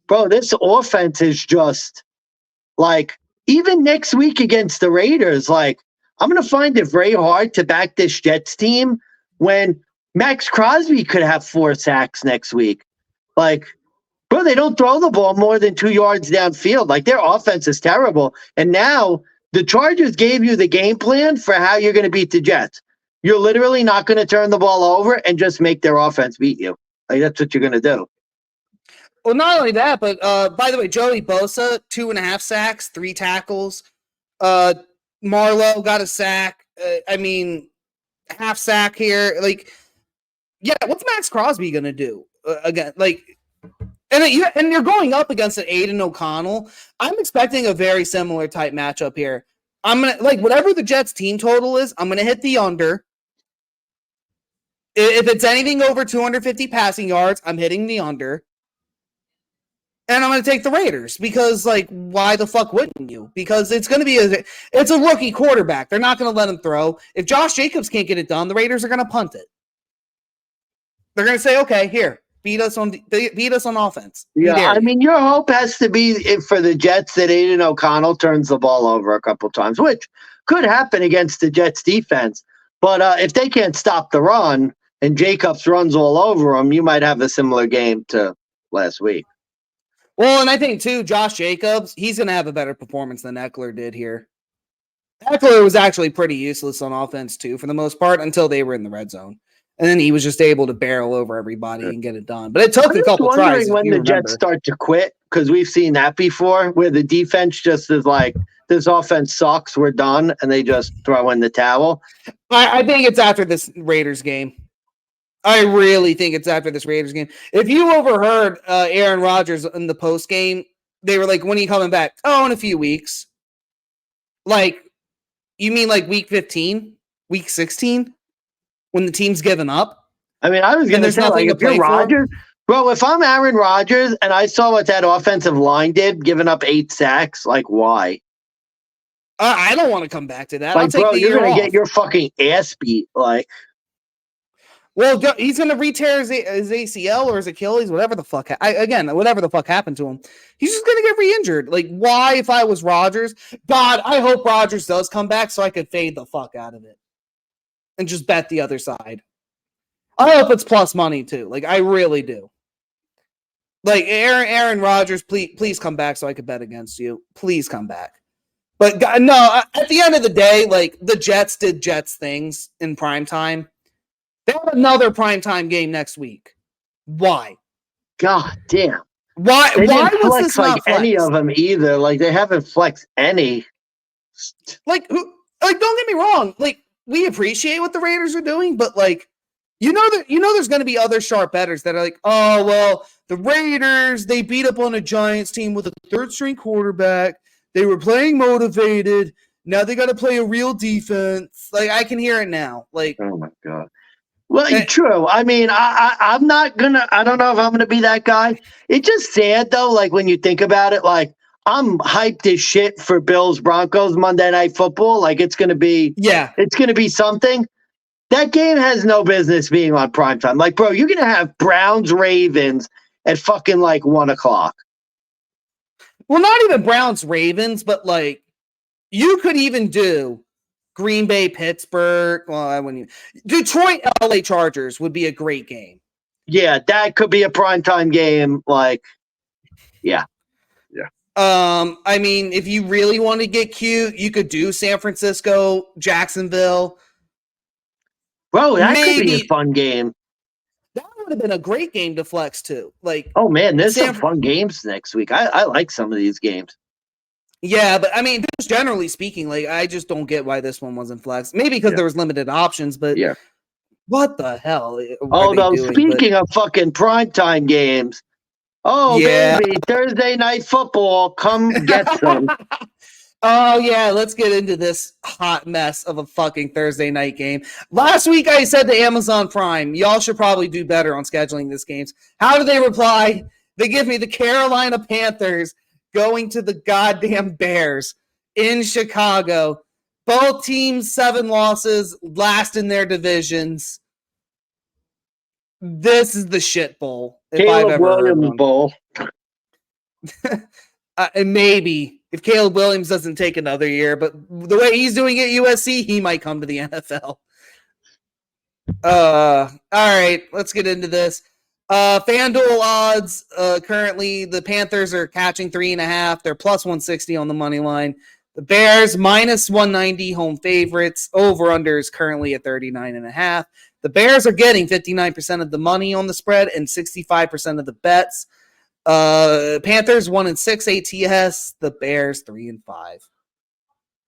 bro, this offense is just, like, even next week against the Raiders, like, I'm going to find it very hard to back this Jets team when Max Crosby could have 4 sacks next week. Like, bro, they don't throw the ball more than 2 yards downfield. Like, their offense is terrible. And now the Chargers gave you the game plan for how you're going to beat the Jets. You're literally not going to turn the ball over and just make their offense beat you. Like, that's what you're going to do. Well, not only that, but by the way, Joey Bosa, 2.5 sacks, 3 tackles. Marlowe got a sack. I mean, half sack here. Like, yeah, what's Max Crosby going to do? Again, like, And you're going up against an Aiden O'Connell. I'm expecting a very similar type matchup here. I'm gonna whatever the Jets team total is, I'm gonna hit the under. If it's anything over 250 passing yards, I'm hitting the under. And I'm going to take the Raiders because, why the fuck wouldn't you? Because it's going to be it's a rookie quarterback. They're not going to let him throw. If Josh Jacobs can't get it done, the Raiders are going to punt it. They're going to say, okay, here, beat us on offense. Yeah, I mean, your hope has to be for the Jets that Aiden O'Connell turns the ball over a couple times, which could happen against the Jets defense. But if they can't stop the run and Jacobs runs all over them, you might have a similar game to last week. Well, and I think, too, Josh Jacobs, he's going to have a better performance than Eckler did here. Eckler was actually pretty useless on offense, too, for the most part, until they were in the red zone. And then he was just able to barrel over everybody and get it done. But it took a couple tries. I'm wondering when the Jets start to quit, because we've seen that before, where the defense just is like, this offense sucks, we're done, and they just throw in the towel. I think it's after this Raiders game. I really think it's after this Raiders game. If you overheard Aaron Rodgers in the post game, they were like, when are you coming back? Oh, in a few weeks. You mean week 15? Week 16? When the team's given up? I mean, I was going to say, if you're Rodgers, bro, if I'm Aaron Rodgers and I saw what that offensive line did, giving up 8 sacks, why? I don't want to come back to that. I'll take bro, the you're going to get your fucking ass beat. Well, he's going to re-tear his ACL or his Achilles, whatever the fuck. Whatever the fuck happened to him. He's just going to get re-injured. Why, if I was Rodgers? God, I hope Rodgers does come back so I could fade the fuck out of it. And just bet the other side. I hope it's plus money, too. I really do. Aaron Rodgers, please come back so I could bet against you. Please come back. But, God, no, at the end of the day, the Jets did Jets things in prime time. They have another primetime game next week. Why? God damn. Why? They why didn't was flex this not flexed? any of them either. They haven't flexed any. Don't get me wrong. We appreciate what the Raiders are doing, but there's going to be other sharp bettors that are like, oh well, the Raiders, they beat up on a Giants team with a third-string quarterback. They were playing motivated. Now they got to play a real defense. I can hear it now. Oh my God. Well, true. I mean, I'm not gonna. I don't know if I'm gonna be that guy. It's just sad though. When you think about it, I'm hyped as shit for Bills Broncos Monday Night Football. It's gonna be it's gonna be something. That game has no business being on primetime. Bro, you're gonna have Browns Ravens at fucking 1:00. Well, not even Browns Ravens, but you could even do Green Bay, Pittsburgh. Well, I wouldn't. Detroit, LA Chargers would be a great game. Yeah, that could be a primetime game. Yeah. I mean, if you really want to get cute, you could do San Francisco, Jacksonville. Bro, that could be a fun game. That would have been a great game to flex too. Oh man, there's some fun games next week. I like some of these games. Yeah, but I mean, just generally speaking, I just don't get why this one wasn't flexed. Maybe because there was limited options, but what the hell? Speaking of fucking primetime games, baby, Thursday Night Football, come get some. Oh yeah, let's get into this hot mess of a fucking Thursday night game. Last week I said to Amazon Prime, y'all should probably do better on scheduling these games. How do they reply? They give me the Carolina Panthers going to the goddamn Bears in Chicago. Both teams 7 losses, last in their divisions. This is the shit bowl. Caleb Williams bowl. And maybe if Caleb Williams doesn't take another year, but the way he's doing it at USC, he might come to the NFL. All right, let's get into this. FanDuel odds, currently the Panthers are catching 3.5. They're plus 160 on the money line. The Bears minus 190 home favorites. Over-under is currently at 39.5. The Bears are getting 59% of the money on the spread and 65% of the bets. Panthers 1-6 ATS. The Bears 3-5,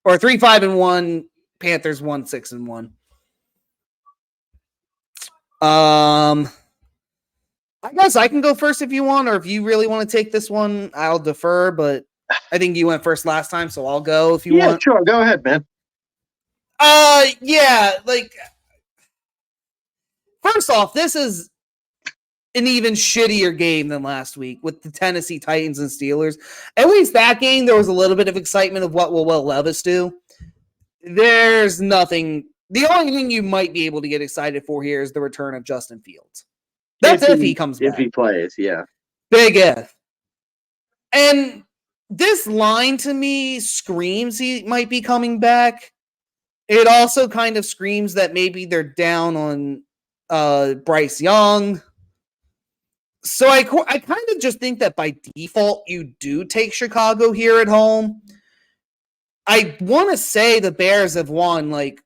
or 3-5-1. Panthers 1-6-1. I guess I can go first if you want, or if you really want to take this one, I'll defer. But I think you went first last time, so I'll go if you want. Yeah, sure. Go ahead, man. Yeah. Like, first off, this is an even shittier game than last week with the Tennessee Titans and Steelers. At least that game, there was a little bit of excitement of what will Will Levis do. There's nothing. The only thing you might be able to get excited for here is the return of Justin Fields. That's if he comes back. If he plays, yeah. Big if. And this line to me screams he might be coming back. It also kind of screams that maybe they're down on Bryce Young. So I kind of just think that by default, you do take Chicago here at home. I want to say the Bears have won like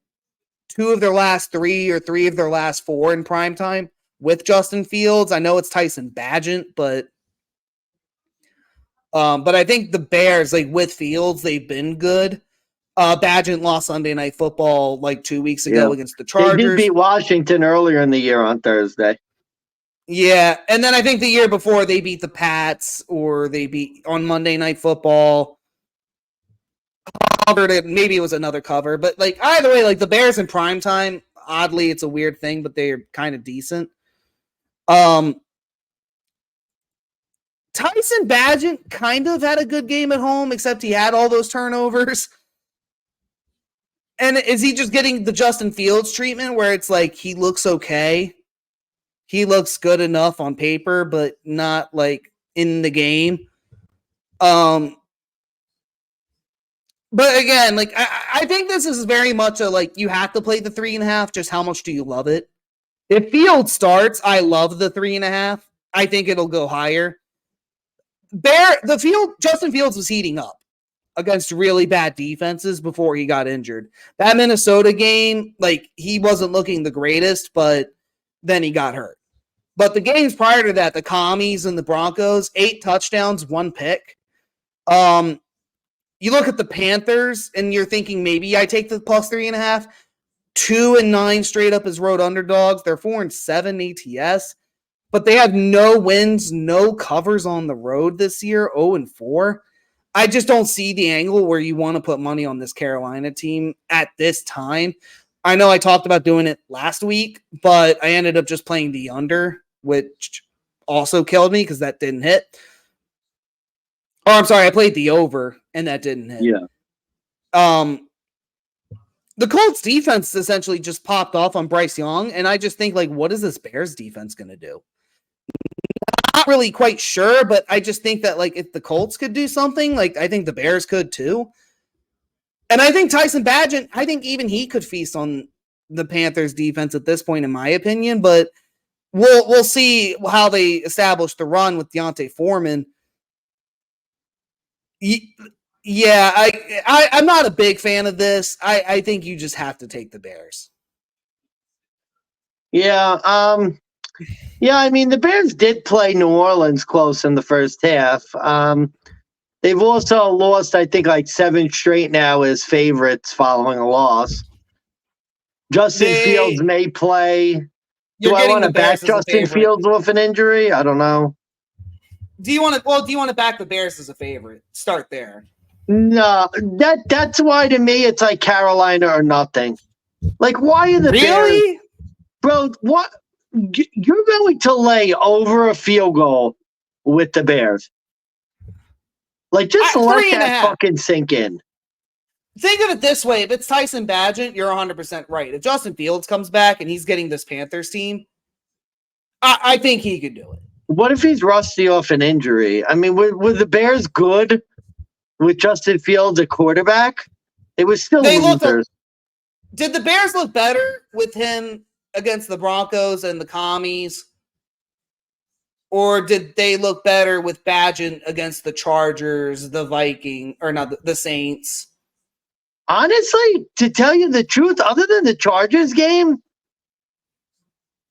2 of their last 3 or 3 of their last 4 in primetime with Justin Fields. I know it's Tyson Bagent, but I think the Bears, like with Fields, they've been good. Bagent lost Sunday Night Football like 2 weeks ago against the Chargers. They did beat Washington earlier in the year on Thursday. Yeah, and then I think the year before they beat the Pats, or they beat on Monday Night Football. Maybe it was another cover, but like either way, like the Bears in primetime, oddly, it's a weird thing, but they're kind of decent. Tyson Bagent kind of had a good game at home, except he had all those turnovers. And is he just getting the Justin Fields treatment where it's like he looks okay? He looks good enough on paper, but not like in the game. But again, like I think this is very much a like you have to play the 3.5. Just how much do you love it? If Fields starts, I love the 3.5. I think it'll go higher. Justin Fields was heating up against really bad defenses before he got injured. That Minnesota game, like he wasn't looking the greatest, but then he got hurt. But the games prior to that, the Commies and the Broncos, 8 touchdowns, 1 pick. You look at the Panthers and you're thinking maybe I take the plus 3.5. 2-9 straight up as road underdogs. They're 4-7 ATS, but they have no wins, no covers on the road this year. 0-4. I just don't see the angle where you want to put money on this Carolina team at this time. I know I talked about doing it last week, but I ended up just playing the under, which also killed me because that didn't hit. Oh, I'm sorry. I played the over, and that didn't hit. Yeah. The Colts defense essentially just popped off on Bryce Young, and I just think, like, what is this Bears defense going to do? Not really quite sure, but I just think that, like, if the Colts could do something, like, I think the Bears could too. And I think Tyson Bagent, I think even he could feast on the Panthers defense at this point, in my opinion, but we'll see how they establish the run with Deontay Foreman. Yeah, I'm not a big fan of this. I think you just have to take the Bears. Yeah, I mean, the Bears did play New Orleans close in the first half. They've also lost, I think, like 7 straight now as favorites following a loss. Justin Fields may play. Do I want to back Justin Fields with an injury? I don't know. Do you want to back the Bears as a favorite? Start there. No, that's why to me it's like Carolina or nothing. Like, why are the Bears? Bro, what? You're going to lay over a field goal with the Bears. Like, just let that fucking sink in. Think of it this way. If it's Tyson Bagent, you're 100% right. If Justin Fields comes back and he's getting this Panthers team, I think he could do it. What if he's rusty off an injury? I mean, were the Bears good with Justin Fields at quarterback? It was still losers. Did the Bears look better with him against the Broncos and the Commies? Or did they look better with Bagent against the Chargers, the Vikings, or not the Saints? Honestly, to tell you the truth, other than the Chargers game,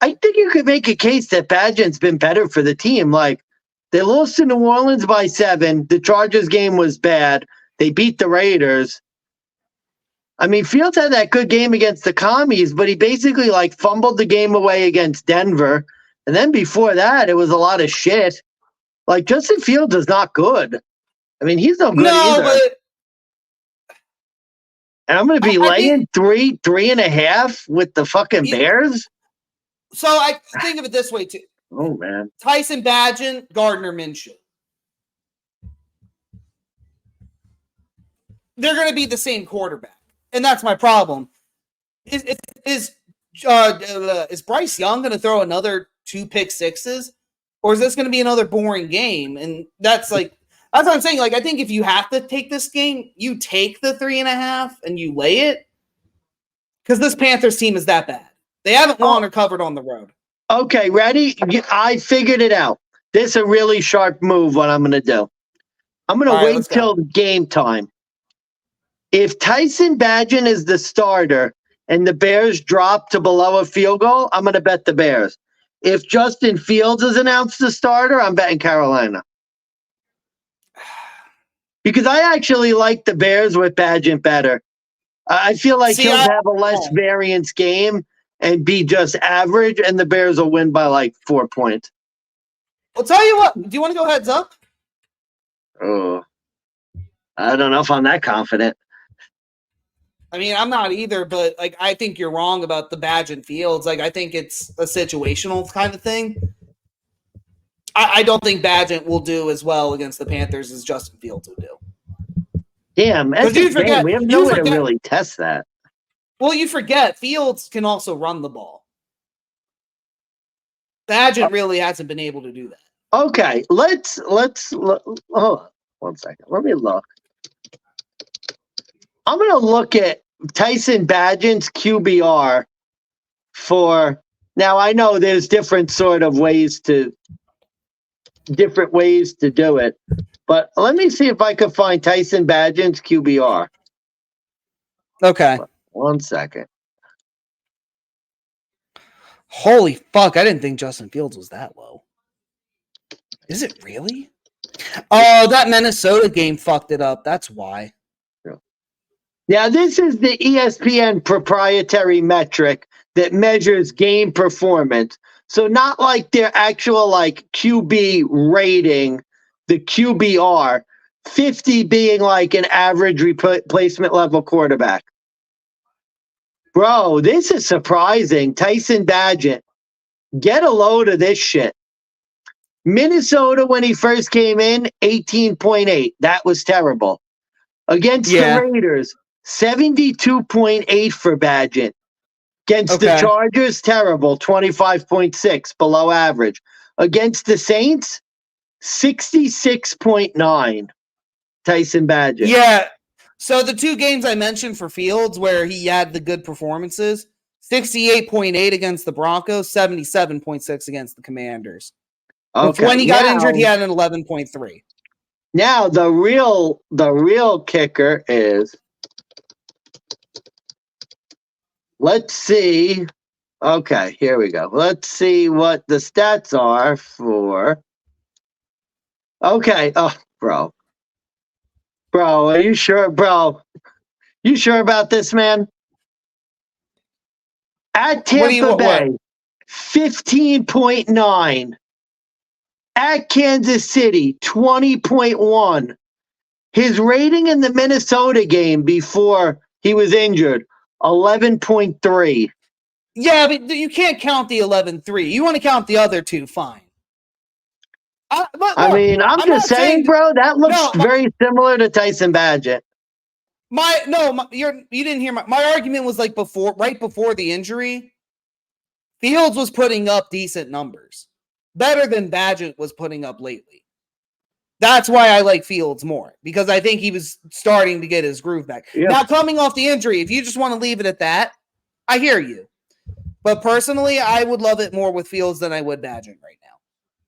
I think you could make a case that Bagent's been better for the team. Like, they lost to New Orleans by 7. The Chargers game was bad. They beat the Raiders. I mean, Fields had that good game against the Commies, but he basically like fumbled the game away against Denver. And then before that, it was a lot of shit. Like, Justin Fields is not good. I mean, he's no good either. But and I'm going to be laying 3.5 with the fucking Bears? So I think of it this way, too. Oh, man. Tyson Bagent, Gardner Minshew. They're going to be the same quarterback. And that's my problem. Is Bryce Young going to throw another 2 pick sixes? Or is this going to be another boring game? And that's what I'm saying. Like, I think if you have to take this game, you take the 3.5 and you lay it. Because this Panthers team is that bad. They haven't won or covered on the road. Okay, ready? I figured it out. This is a really sharp move, what I'm going to do. I'm going to wait till game time. If Tyson Bagent is the starter and the Bears drop to below a field goal, I'm going to bet the Bears. If Justin Fields is announced the starter, I'm betting Carolina. Because I actually like the Bears with Bagent better. I feel like he'll have a less variance game and be just average, and the Bears will win by like 4 points. I'll tell you what. Do you want to go heads up? Oh, I don't know if I'm that confident. I mean, I'm not either, but like I think you're wrong about the Bagent Fields. Like I think it's a situational kind of thing. I don't think Bagent will do as well against the Panthers as Justin Fields will do. Damn, that's we have no way to really test that. Well, you forget Fields can also run the ball. Bagent really hasn't been able to do that. Okay, let's look. Hold on 1 second. Let me look. I'm going to look at Tyson Bagent's QBR for now. I know there's different ways to do it, but let me see if I can find Tyson Bagent's QBR. Okay. 1 second. Holy fuck, I didn't think Justin Fields was that low. Is it really? Oh, that Minnesota game fucked it up. That's why. Now, this is the ESPN proprietary metric that measures game performance. So not like their actual QB rating, the QBR, 50 being like an average replacement level quarterback. Bro, this is surprising. Tyson Bagent, get a load of this shit. Minnesota, when he first came in, 18.8. That was terrible. Against the Raiders, 72.8 for Bagent. Against the Chargers, terrible, 25.6, below average. Against the Saints, 66.9. Tyson Bagent. Yeah. So the 2 games I mentioned for Fields where he had the good performances, 68.8 against the Broncos, 77.6 against the Commanders. Okay. When he got injured, he had an 11.3. Now the real kicker is, let's see. Okay, here we go. Let's see what the stats are for. Okay. Oh, bro, are you sure, bro? You sure about this, man? At Tampa Bay, 15.9. At Kansas City, 20.1. His rating in the Minnesota game before he was injured, 11.3. Yeah, but you can't count the 11.3. You want to count the other 2, fine. I mean, I'm just saying, bro, that looks very similar to Tyson Bagent. You didn't hear my argument was like right before the injury, Fields was putting up decent numbers. Better than Bagent was putting up lately. That's why I like Fields more, because I think he was starting to get his groove back. Yep. Now, coming off the injury, if you just want to leave it at that, I hear you. But personally, I would love it more with Fields than I would Bagent right now.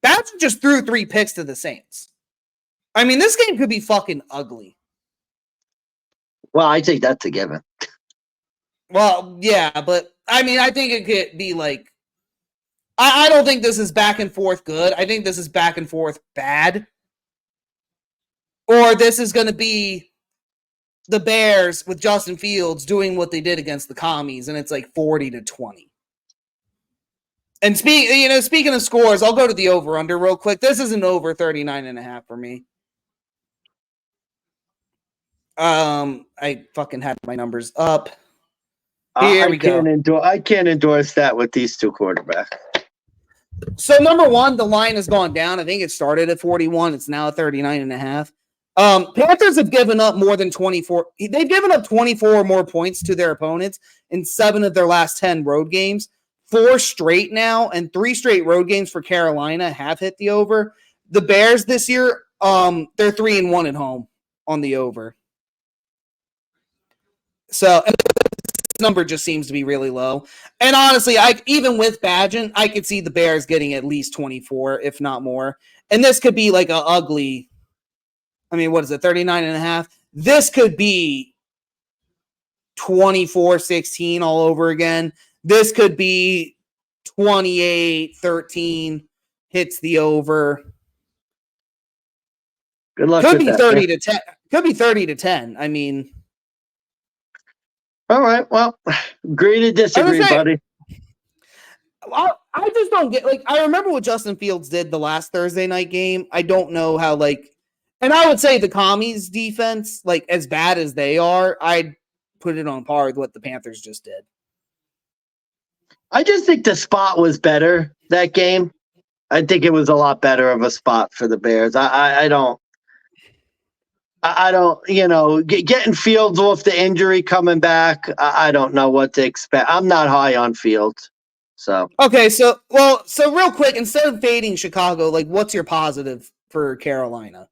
Bagent just threw 3 picks to the Saints. I mean, this game could be fucking ugly. Well, I think that's a given. Well, yeah, but I mean, I think it could be like, I don't think this is back and forth good. I think this is back and forth bad. Or this is going to be the Bears with Justin Fields doing what they did against the Commies, and it's like 40-20. And speaking of scores, I'll go to the over-under real quick. This is an over 39.5 for me. I fucking had my numbers up. Here we go. I can't endorse that with these two quarterbacks. So number one, the line has gone down. I think it started at 41. It's now at 39.5. Panthers have given up more than 24. They've given up 24 or more points to their opponents in 7 of their last 10 road games. 4 straight now, and 3 straight road games for Carolina have hit the over. The Bears this year, they're 3-1 at home on the over. So this number just seems to be really low. And honestly, even with Badgett, I could see the Bears getting at least 24, if not more. And this could be like an ugly, what is it, 39.5? This could be 24-16 all over again. This could be 28-13, hits the over. Good luck. Could be 30-10. Could be 30-10. All right. Well, agree to disagree, buddy. I just don't get, I remember what Justin Fields did the last Thursday night game. I don't know how, and I would say the Commies defense, as bad as they are, I'd put it on par with what the Panthers just did. I just think the spot was better that game. I think it was a lot better of a spot for the Bears. I don't, getting Fields off the injury coming back, I don't know what to expect. I'm not high on Fields. So okay, so real quick, instead of fading Chicago, what's your positive for Carolina,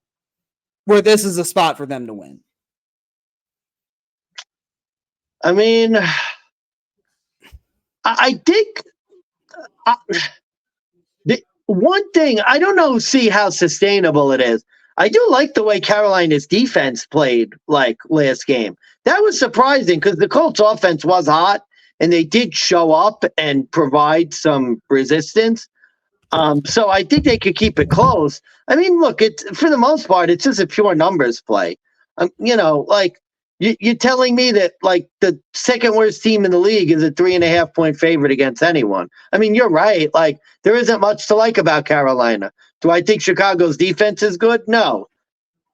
where this is a spot for them to win? I think the one thing, I don't know, see how sustainable it is. I do like the way Carolina's defense played last game. That was surprising because the Colts offense was hot and they did show up and provide some resistance. So I think they could keep it close. Look, for the most part, it's just a pure numbers play. You're telling me that the second worst team in the league is a 3.5 point favorite against anyone. You're right. There isn't much to like about Carolina. Do I think Chicago's defense is good? No.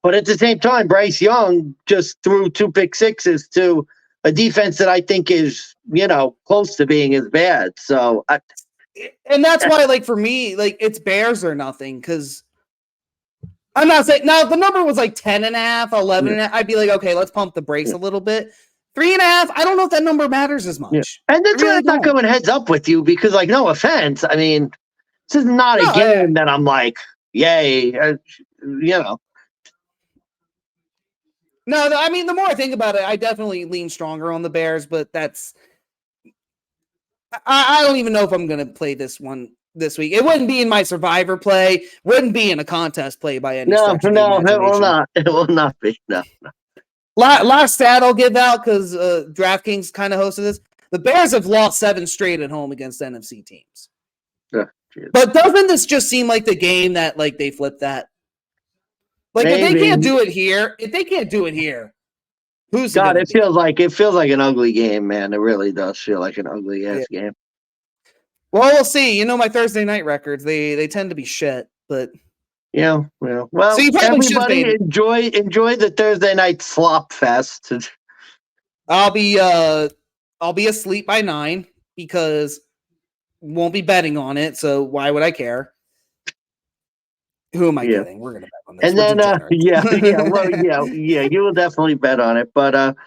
But at the same time, Bryce Young just threw 2 pick sixes to a defense that I think is, close to being as bad. So, and that's why, for me, it's Bears or nothing, because I'm not saying now the number was 10.5, 11.5. I'd be okay, let's pump the brakes a little bit. 3.5, I don't know if that number matters as much. Yeah. And that's why I'm not going heads up with you because, no offense, this is not a game that I'm yay, No, the more I think about it, I definitely lean stronger on the Bears, but I don't even know if I'm going to play this one this week. It wouldn't be in my survivor play. Wouldn't be in a contest play by any stretch. No, it will not. It will not be. No. Last stat I'll give out because DraftKings kind of hosted this. The Bears have lost 7 straight at home against NFC teams. But doesn't this just seem like the game that they flipped that? Maybe. If they can't do it here, who's God? It feels like an ugly game, man. It really does feel like an ugly ass game. Well, we'll see. My Thursday night records, they tend to be shit, but yeah. Well, so everybody enjoy the Thursday night slop fest. I'll be asleep by 9 because won't be betting on it. So why would I care? Who am I kidding? We're gonna bet on this. And then you will definitely bet on it. But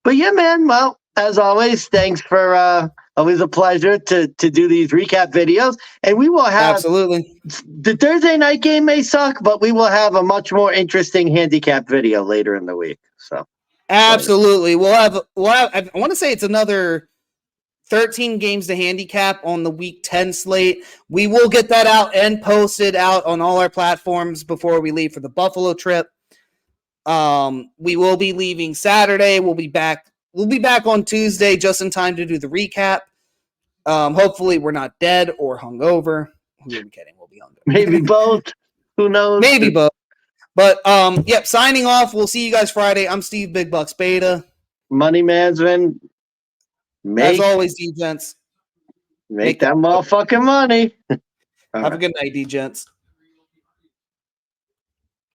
yeah, man. Well, as always, thanks for always a pleasure to do these recap videos. And we will have absolutely the Thursday night game may suck, but we will have a much more interesting handicap video later in the week. So absolutely, we'll have. I want to say it's another 13 games to handicap on the week 10 slate. We will get that out and posted out on all our platforms before we leave for the Buffalo trip. We will be leaving Saturday. We'll be back on Tuesday just in time to do the recap. Hopefully we're not dead or hungover. Who are we kidding? We'll be hungover. Maybe both. Who knows? Maybe both. But signing off. We'll see you guys Friday. I'm Steve Big Bucks Beta. Money Mansmann. As always, DeGents. Make that motherfucking money. Have a good night, DeGents.